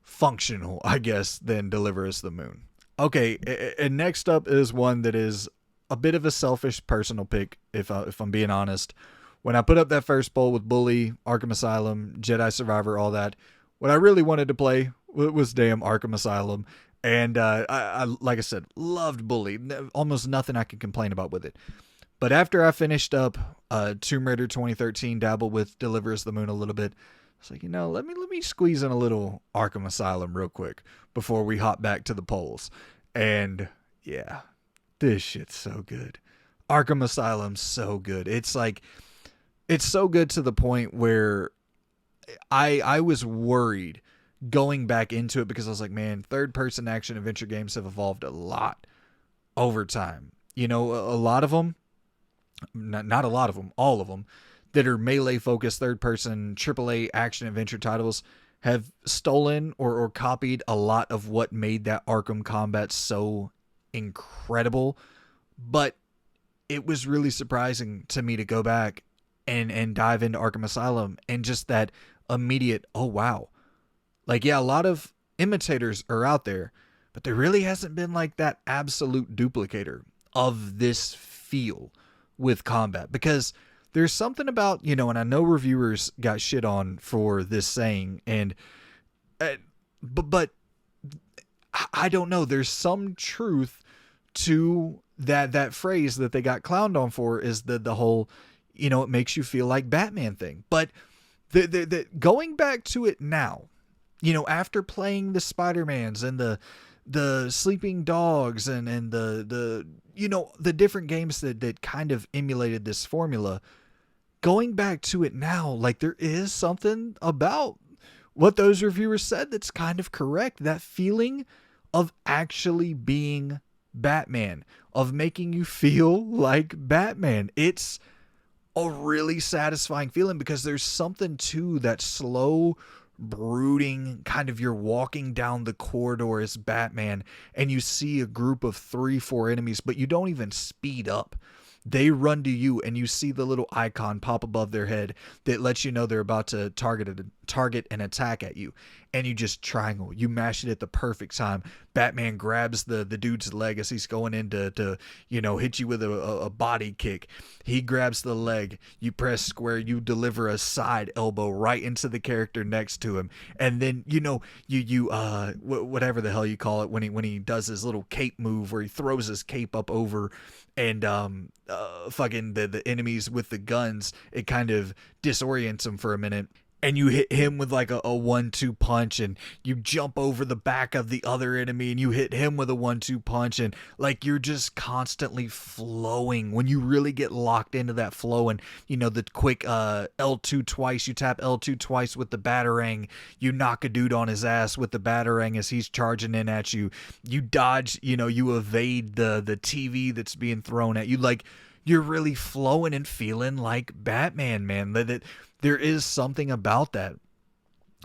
functional, I guess, than Deliver Us the Moon. Okay, and next up is one that is a bit of a selfish personal pick, if I'm being honest. When I put up that first poll with Bully, Arkham Asylum, Jedi Survivor, all that, what I really wanted to play was damn Arkham Asylum. And I like I said, loved Bully. Almost nothing I could complain about with it. But after I finished up Tomb Raider 2013, dabbled with Deliver Us the Moon a little bit, it's like, you know, let me squeeze in a little Arkham Asylum real quick before we hop back to the polls. And yeah, this shit's so good. Arkham Asylum's so good. It's like, it's so good to the point where I was worried going back into it, because I was like, man, third-person action adventure games have evolved a lot over time. You know, a lot of them, not a lot of them, all of them, that are melee-focused third-person AAA action adventure titles have stolen or copied a lot of what made that Arkham combat so incredible. But it was really surprising to me to go back and dive into Arkham Asylum, and just that immediate, oh wow. Like, yeah, a lot of imitators are out there, but there really hasn't been like that absolute duplicator of this feel with combat. Because there's something about, you know, and I know reviewers got shit on for this saying, and but I don't know, there's some truth to that phrase that they got clowned on for, is the whole, you know, it makes you feel like Batman thing. But the going back to it now, you know, after playing the Spider-Mans and the Sleeping Dogs and the you know, the different games that kind of emulated this formula, going back to it now, like, there is something about what those reviewers said that's kind of correct. That feeling of actually being Batman, of making you feel like Batman. It's a really satisfying feeling, because there's something to that slow, brooding kind of, you're walking down the corridor as Batman and you see a group of 3-4 enemies, but you don't even speed up. They run to you, and you see the little icon pop above their head that lets you know they're about to target an attack at you. And you just triangle. You mash it at the perfect time. Batman grabs the dude's leg as he's going in to you know, hit you with a body kick. He grabs the leg. You press square. You deliver a side elbow right into the character next to him. And then, you know, you whatever the hell you call it, when he does his little cape move where he throws his cape up over and fucking the enemies with the guns, it kind of disorients them for a minute. And you hit him with like a 1-2 punch, and you jump over the back of the other enemy and you hit him with a 1-2 punch, and like you're just constantly flowing when you really get locked into that flow. And the quick L2 twice, you tap L2 twice with the batarang, you knock a dude on his ass with the batarang as he's charging in at you. You dodge, you evade the TV that's being thrown at you. Like, you're really flowing and feeling like Batman, man. That there is something about that,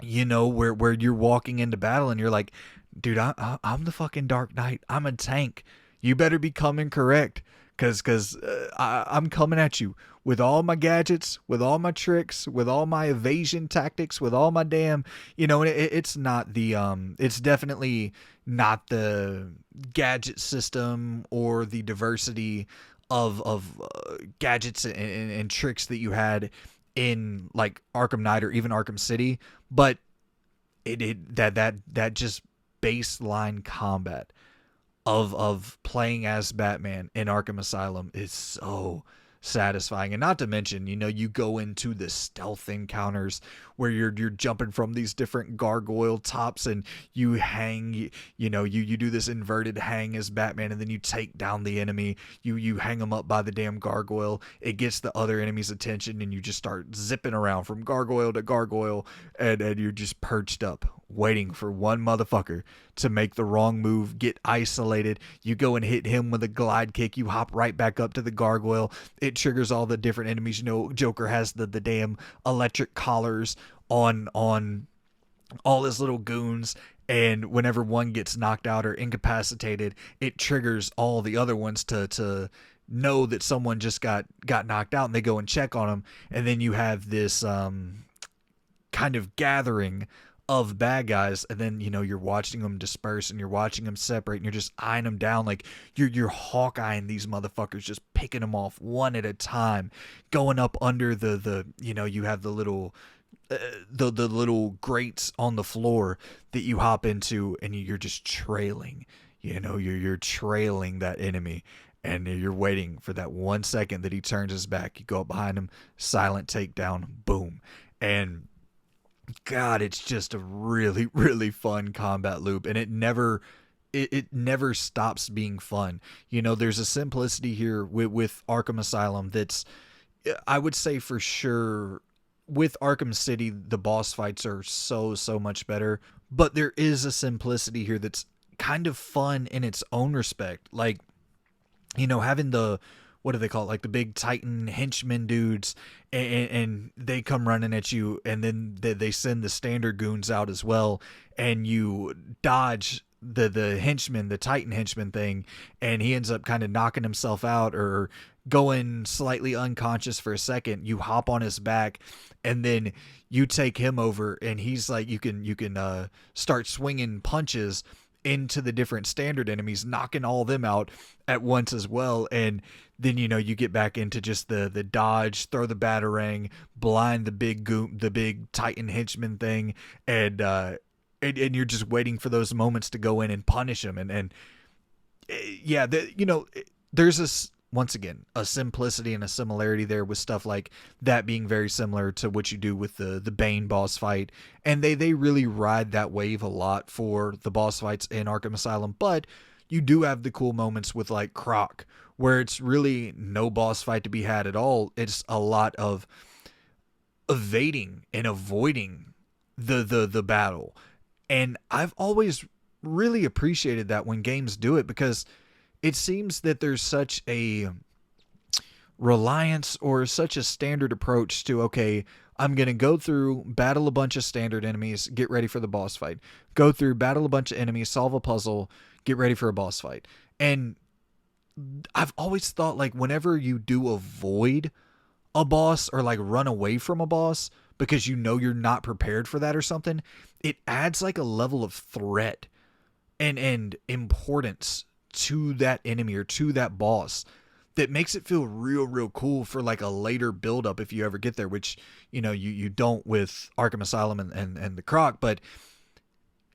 where you're walking into battle and you're like, dude, I'm the fucking Dark Knight. I'm a tank. You better be coming correct, because I'm coming at you with all my gadgets, with all my tricks, with all my evasion tactics, with all my damn, it's not the, it's definitely not the gadget system or the diversity of gadgets and tricks that you had in like Arkham Knight or even Arkham City, but that just baseline combat of playing as Batman in Arkham Asylum is so satisfying. And not to mention, you go into the stealth encounters where you're jumping from these different gargoyle tops and you hang, you do this inverted hang as Batman, and then you take down the enemy. You hang them up by the damn gargoyle. It gets the other enemy's attention, and you just start zipping around from gargoyle to gargoyle, and you're just perched up waiting for one motherfucker to make the wrong move, get isolated. You go and hit him with a glide kick. You hop right back up to the gargoyle. It triggers all the different enemies. Joker has the damn electric collars on all his little goons, and whenever one gets knocked out or incapacitated, it triggers all the other ones to know that someone just got knocked out, and they go and check on him. And then you have this kind of gathering of bad guys, and then you're watching them disperse and you're watching them separate, and you're just eyeing them down like you're hawk-eyeing these motherfuckers, just picking them off one at a time, going up under the you have the little the little grates on the floor that you hop into, and you're just trailing, you're trailing that enemy, and you're waiting for that 1 second that he turns his back. You go up behind him, silent takedown, boom. And God, it's just a really, really fun combat loop, and it never stops being fun. There's a simplicity here with Arkham Asylum that's, I would say for sure, with Arkham City, the boss fights are so much better, but there is a simplicity here that's kind of fun in its own respect. Like, having the, what do they call it? Like the big Titan henchmen dudes, and they come running at you, and then they send the standard goons out as well, and you dodge the henchman, the Titan henchman thing, and he ends up kind of knocking himself out or going slightly unconscious for a second. You hop on his back, and then you take him over, and he's like, you can start swinging punches into the different standard enemies, knocking all them out at once as well. And then you get back into just the dodge, throw the batarang, blind the big Titan henchman thing, and you're just waiting for those moments to go in and punish them. And yeah, there's this, once again, a simplicity and a similarity there with stuff like that being very similar to what you do with the Bane boss fight. And they really ride that wave a lot for the boss fights in Arkham Asylum. But you do have the cool moments with like Croc, where it's really no boss fight to be had at all. It's a lot of evading and avoiding the battle. And I've always really appreciated that when games do it, because it seems that there's such a reliance or such a standard approach to, okay, I'm going to go through, battle a bunch of standard enemies, get ready for the boss fight. Go through, battle a bunch of enemies, solve a puzzle, get ready for a boss fight. And I've always thought, like, whenever you do avoid a boss or like run away from a boss because you're not prepared for that or something, it adds like a level of threat and importance to that enemy or to that boss that makes it feel real cool for like a later build up if you ever get there, which you don't with Arkham Asylum and the Croc. But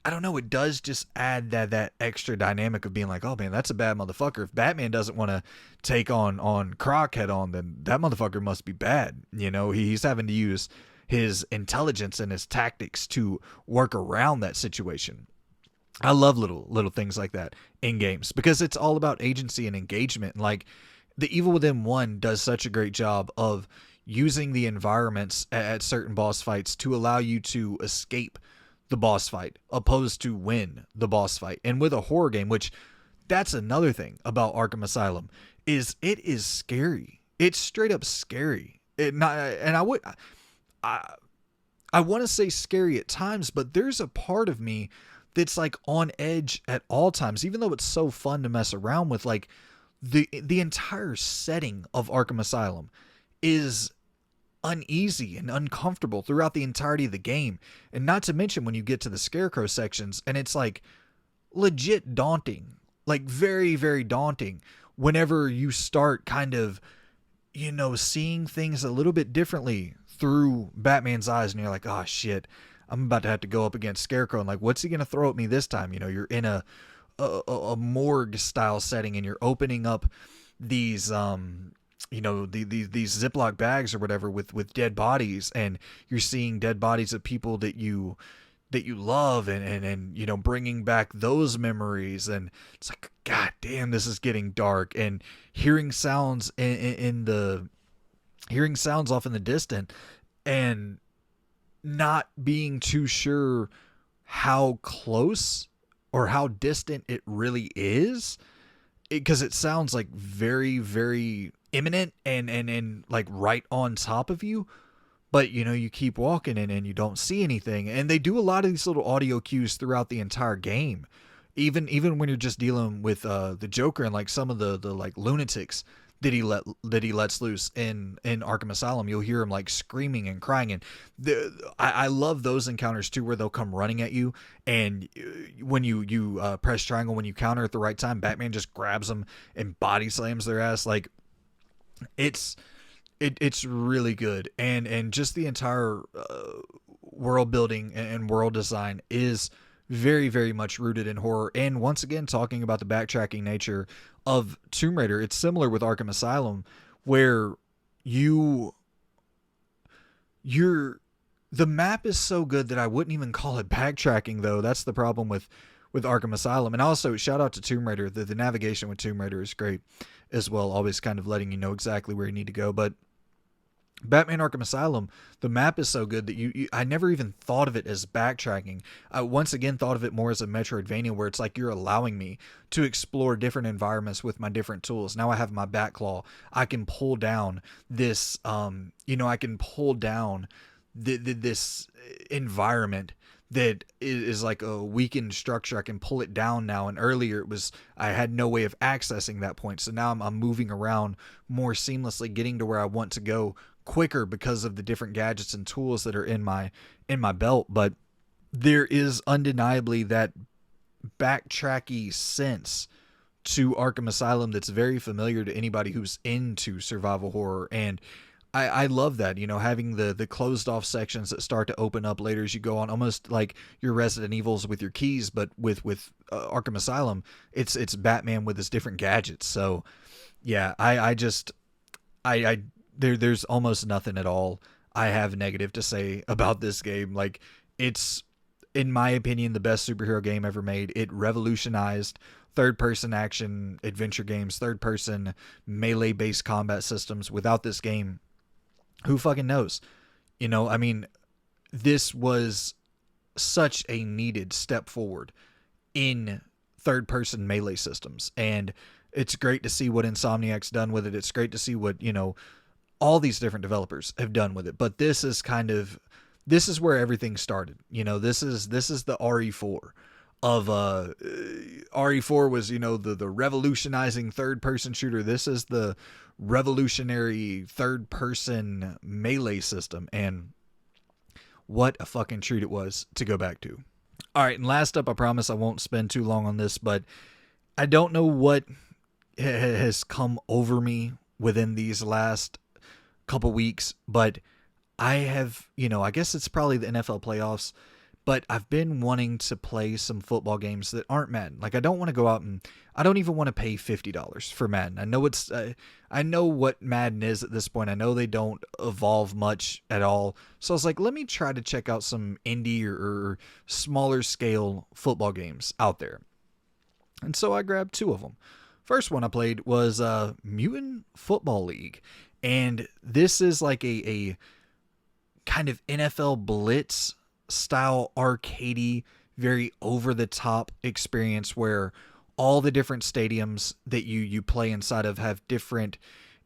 I don't know, it does just add that extra dynamic of being like, oh man, that's a bad motherfucker. If Batman doesn't want to take on Croc head on, then that motherfucker must be bad. You know, he's having to use his intelligence and his tactics to work around that situation. I love little things like that in games because it's all about agency and engagement. Like the Evil Within 1 does such a great job of using the environments at certain boss fights to allow you to escape the boss fight opposed to win the boss fight. And with a horror game, which that's another thing about Arkham Asylum, is it is scary. It's straight up scary. I I want to say scary at times, but there's a part of me that's like on edge at all times, even though it's so fun to mess around with. Like the entire setting of Arkham Asylum is uneasy and uncomfortable throughout the entirety of the game. And not to mention when you get to the Scarecrow sections, and it's like legit daunting, like very, very daunting whenever you start kind of, you know, seeing things a little bit differently through Batman's eyes, and you're like, oh shit, I'm about to have to go up against Scarecrow, and like, what's he gonna throw at me this time? You know, you're in a morgue style setting, and you're opening up these you know, these Ziploc bags or whatever with dead bodies, and you're seeing dead bodies of people that you love, and you know, bringing back those memories. And it's like, god damn, this is getting dark. And hearing sounds hearing sounds off in the distance and not being too sure how close or how distant it really is, because it sounds like very, very imminent and like right on top of you. But you know, you keep walking and you don't see anything. And they do a lot of these little audio cues throughout the entire game, even when you're just dealing with the Joker and like some of the like lunatics that he lets loose in Arkham Asylum. You'll hear him like screaming and crying, and I love those encounters too, where they'll come running at you, and when you press triangle when you counter at the right time, Batman just grabs them and body slams their ass. Like it's really good, and just the entire world building and world design is very, very much rooted in horror. And once again, talking about the backtracking nature of Tomb Raider, it's similar with Arkham Asylum, where the map is so good that I wouldn't even call it backtracking, though. That's the problem with Arkham Asylum. And also, shout out to Tomb Raider. The navigation with Tomb Raider is great as well, always kind of letting you know exactly where you need to go. But Batman Arkham Asylum, the map is so good that I never even thought of it as backtracking. I once again thought of it more as a Metroidvania, where it's like you're allowing me to explore different environments with my different tools. Now I have my Batclaw. I can pull down this, you know, I can pull down this environment that is like a weakened structure. I can pull it down now, and earlier I had no way of accessing that point. So now I'm moving around more seamlessly, getting to where I want to go quicker because of the different gadgets and tools that are in my belt. But there is undeniably that backtracky sense to Arkham Asylum that's very familiar to anybody who's into survival horror. And I love that, you know, having the closed off sections that start to open up later as you go on, almost like your Resident Evils with your keys, but with Arkham Asylum, it's Batman with his different gadgets. So yeah, there's almost nothing at all I have negative to say about this game. Like, it's, in my opinion, the best superhero game ever made. It revolutionized third-person action adventure games, third-person melee-based combat systems. Without this game, who fucking knows? You know, I mean, this was such a needed step forward in third-person melee systems, and it's great to see what Insomniac's done with it. It's great to see what, you know, all these different developers have done with it. But this is where everything started. You know, this is the RE4 of RE4 was, you know, the revolutionizing third person shooter. This is the revolutionary third person melee system, and what a fucking treat it was to go back to. All right, and last up, I promise I won't spend too long on this, but I don't know what has come over me within these last couple weeks, but I have, you know, I guess it's probably the NFL playoffs, but I've been wanting to play some football games that aren't Madden. Like, I don't want to go out and I don't even want to pay $50 for Madden. I know what Madden is at this point. I know they don't evolve much at all. So I was like, let me try to check out some indie or smaller scale football games out there. And so I grabbed two of them. First one I played was Mutant Football League. And this is like a kind of NFL Blitz style arcadey, very over the top experience where all the different stadiums that you play inside of have different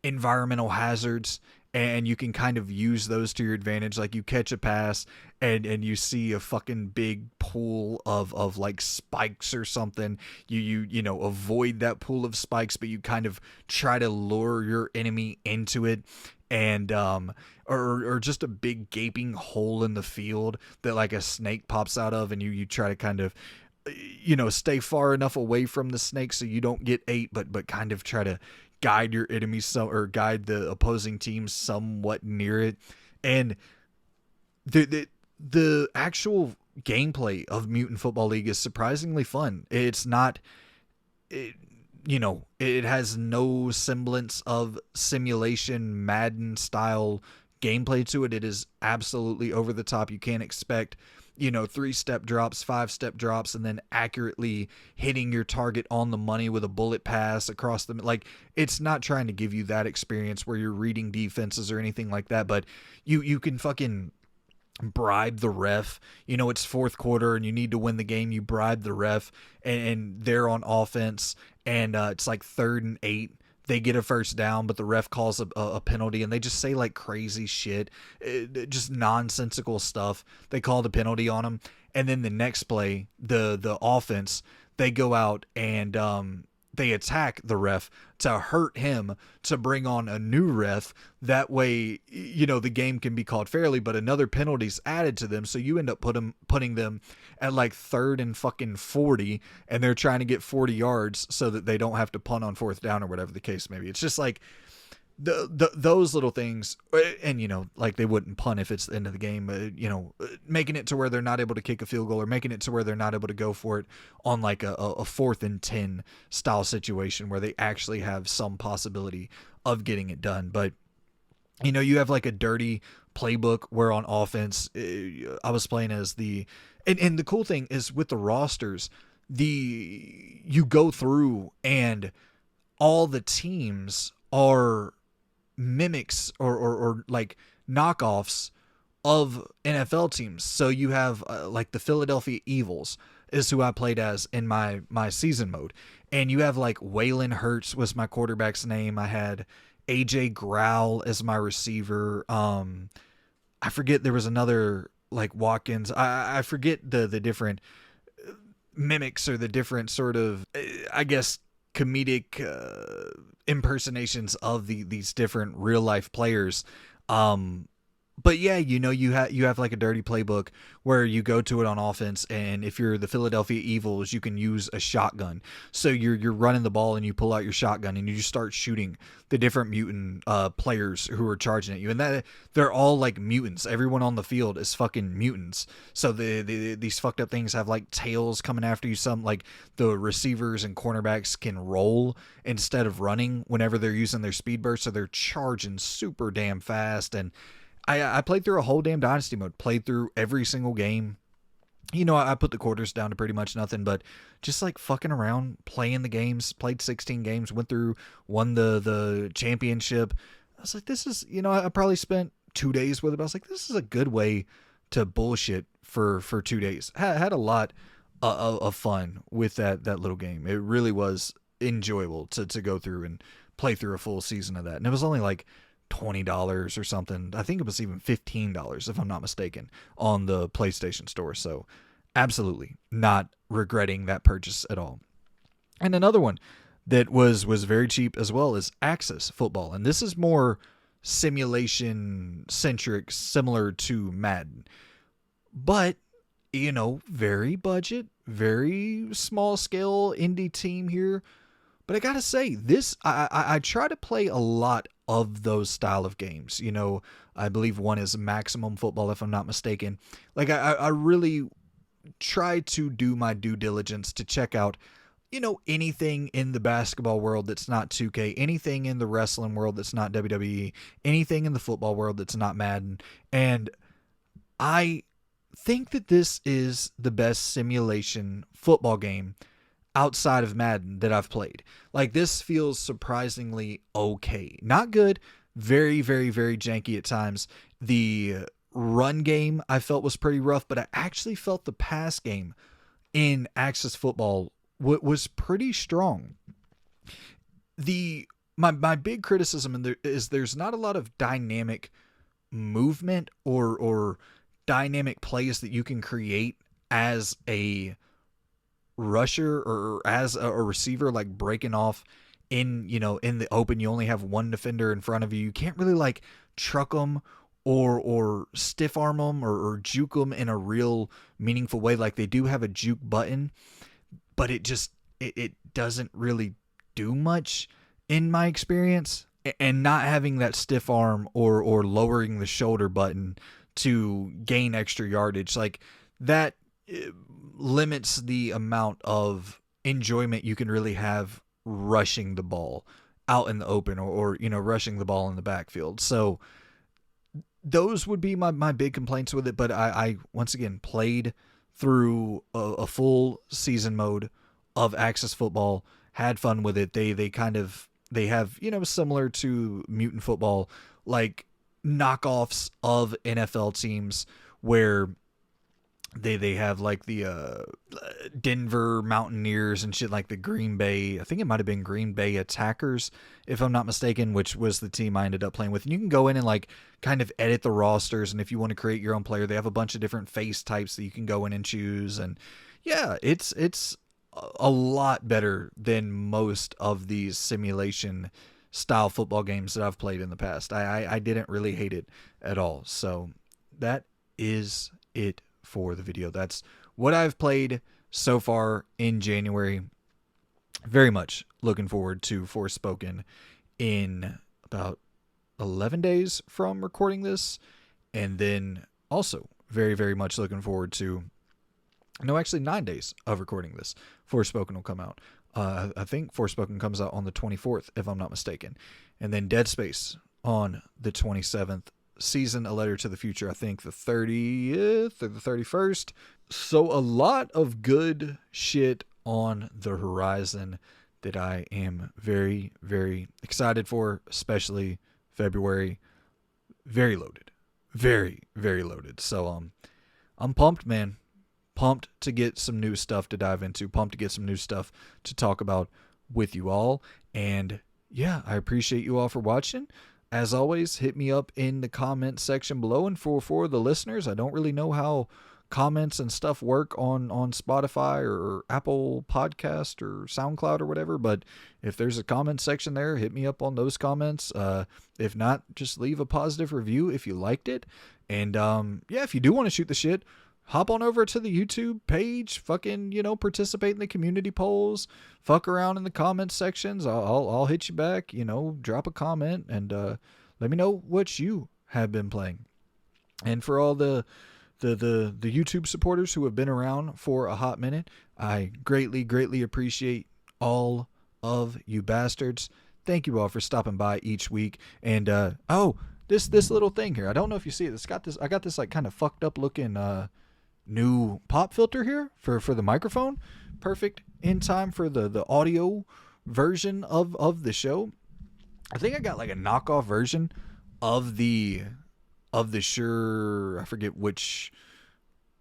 environmental hazards, and you can kind of use those to your advantage. Like, you catch a pass and you see a fucking big pool of like spikes or something. You know, avoid that pool of spikes, but you kind of try to lure your enemy into it. And or just a big gaping hole in the field that like a snake pops out of, and you try to kind of, you know, stay far enough away from the snake so you don't get ate, but kind of try to guide your enemy or guide the opposing team somewhat near it. And the actual gameplay of Mutant Football League is surprisingly fun. It's not, you know, it has no semblance of simulation Madden style gameplay to it. It is absolutely over the top. You can't expect, you know, 3-step drops, 5-step drops, and then accurately hitting your target on the money with a bullet pass across the, like, it's not trying to give you that experience where you're reading defenses or anything like that, but you can fucking bribe the ref. You know, it's fourth quarter and you need to win the game. You bribe the ref, and they're on offense, and it's like 3rd and 8. They get a first down, but the ref calls a penalty, and they just say like crazy shit, just nonsensical stuff. They call the penalty on them, and then the next play, the offense, they go out and they attack the ref to hurt him, to bring on a new ref. That way, you know, the game can be called fairly, but another penalty's added to them. So you end up putting them at like 3rd and fucking 40, and they're trying to get 40 yards so that they don't have to punt on 4th down or whatever the case may be. It's just like those little things, and you know, like they wouldn't punt if it's the end of the game, you know, making it to where they're not able to kick a field goal, or making it to where they're not able to go for it on like a 4th and 10 style situation where they actually have some possibility of getting it done. But you know, you have like a dirty playbook where on offense, I was playing as and the cool thing is with the rosters, you go through and all the teams are mimics or like knockoffs of NFL teams. So you have like the Philadelphia Eagles is who I played as in my season mode. And you have like Waylon Hurts was my quarterback's name. I had AJ Growl as my receiver. I forget, there was another like Watkins. I forget the different mimics or the different sort of, I guess, comedic impersonations of these different real life players. But yeah, you know, you have like a dirty playbook where you go to it on offense, and if you're the Philadelphia Eagles, you can use a shotgun. So you're running the ball and you pull out your shotgun and you just start shooting the different mutant players who are charging at you, and that they're all like mutants. Everyone on the field is fucking mutants. So these fucked up things have like tails coming after you. Some like the receivers and cornerbacks can roll instead of running whenever they're using their speed burst, so they're charging super damn fast. And I played through a whole damn Dynasty mode, played through every single game. You know, I put the quarters down to pretty much nothing, but just like fucking around, playing the games, played 16 games, went through, won the championship. I was like, this is, you know, I probably spent 2 days with it. I was like, this is a good way to bullshit for 2 days. Had a lot of fun with that little game. It really was enjoyable to go through and play through a full season of that. And it was only like $20 or something. I think it was even $15 if I'm not mistaken on the PlayStation Store. So absolutely not regretting that purchase at all. And another one that was very cheap as well is Axis Football, and this is more simulation centric, similar to Madden, but you know, very budget, very small scale indie team here. But I gotta say, this I try to play a lot of those style of games. You know, I believe one is Maximum Football, if I'm not mistaken. Like I really try to do my due diligence to check out, anything in the basketball world that's not 2K, anything in the wrestling world that's not WWE, anything in the football world that's not Madden. And I think that this is the best simulation football game outside of Madden that I've played. Like, this feels surprisingly okay. Not good, very, very, very janky at times. The run game I felt was pretty rough, but I actually felt the pass game in Axis Football was pretty strong. My big criticism is there's not a lot of dynamic movement or dynamic plays that you can create as a rusher or as a receiver, like breaking off in the open. You only have one defender in front of you. You can't really like truck them or stiff arm them or juke them in a real meaningful way. Like, they do have a juke button, but it doesn't really do much in my experience. And not having that stiff arm or lowering the shoulder button to gain extra yardage, like that, limits the amount of enjoyment you can really have rushing the ball out in the open or rushing the ball in the backfield. So those would be my big complaints with it. But I once again played through a full season mode of Axis Football, had fun with it. They have, similar to Mutant Football, like knockoffs of NFL teams where they have like the Denver Mountaineers and shit, like the Green Bay, I think it might have been Green Bay Attackers, if I'm not mistaken, which was the team I ended up playing with. And you can go in and like kind of edit the rosters, and if you want to create your own player, they have a bunch of different face types that you can go in and choose. And yeah, it's a lot better than most of these simulation style football games that I've played in the past. I didn't really hate it at all. So that is it for the video. That's what I've played so far in January. Very much looking forward to Forspoken in about 11 days from recording this. And then also very, very much looking forward to, no, actually 9 days of recording this. Forspoken will come out. I think Forspoken comes out on the 24th, if I'm not mistaken. And then Dead Space on the 27th. Season A Letter to the Future, I think the 30th or the 31st. So a lot of good shit on the horizon that I am very, very excited for, especially February. Very loaded. Very, very loaded. So I'm pumped, man. Pumped to get some new stuff to dive into. Pumped to get some new stuff to talk about with you all. And yeah, I appreciate you all for watching. As always, hit me up in the comment section below. And for the listeners, I don't really know how comments and stuff work on Spotify or Apple Podcast or SoundCloud or whatever, but if there's a comment section there, hit me up on those comments. If not, just leave a positive review if you liked it. And yeah, if you do want to shoot the shit, hop on over to the YouTube page, fucking, participate in the community polls, fuck around in the comments sections. I'll hit you back, drop a comment and let me know what you have been playing. And for all the YouTube supporters who have been around for a hot minute, I greatly, greatly appreciate all of you bastards. Thank you all for stopping by each week. And this little thing here, I don't know if you see it. I got this like kind of fucked up looking new pop filter here for the microphone. Perfect in time for the audio version of the show. I think I got like a knockoff version of the Shure, I forget which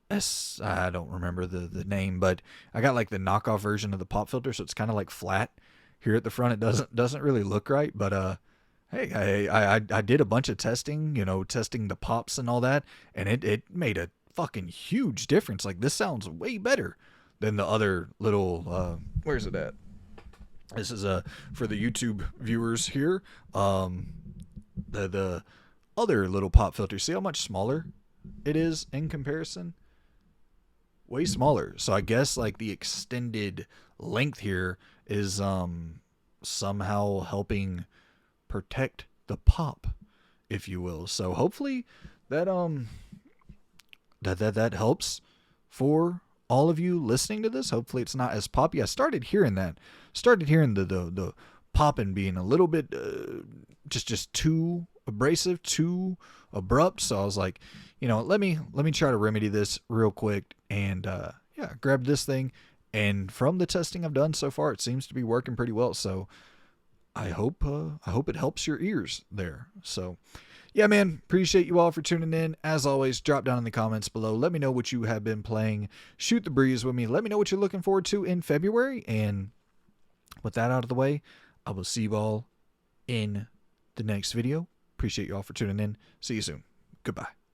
I don't remember the name, but I got like the knockoff version of the pop filter, so it's kind of like flat here at the front. It doesn't really look right, but hey, I did a bunch of testing, testing the pops and all that, and it made a fucking huge difference. Like, this sounds way better than the other little where's it at? This is for the YouTube viewers here. The other little pop filter. See how much smaller it is in comparison? Way smaller. So I guess like the extended length here is somehow helping protect the pop, if you will. So hopefully that that helps for all of you listening to this. Hopefully it's not as poppy. I started hearing that. Started hearing the popping being a little bit just too abrasive, too abrupt. So I was like, let me try to remedy this real quick and yeah, grab this thing. And from the testing I've done so far, it seems to be working pretty well. So I hope it helps your ears there. So yeah, man, appreciate you all for tuning in. As always, drop down in the comments below. Let me know what you have been playing. Shoot the breeze with me. Let me know what you're looking forward to in February. And with that out of the way, I will see you all in the next video. Appreciate you all for tuning in. See you soon. Goodbye.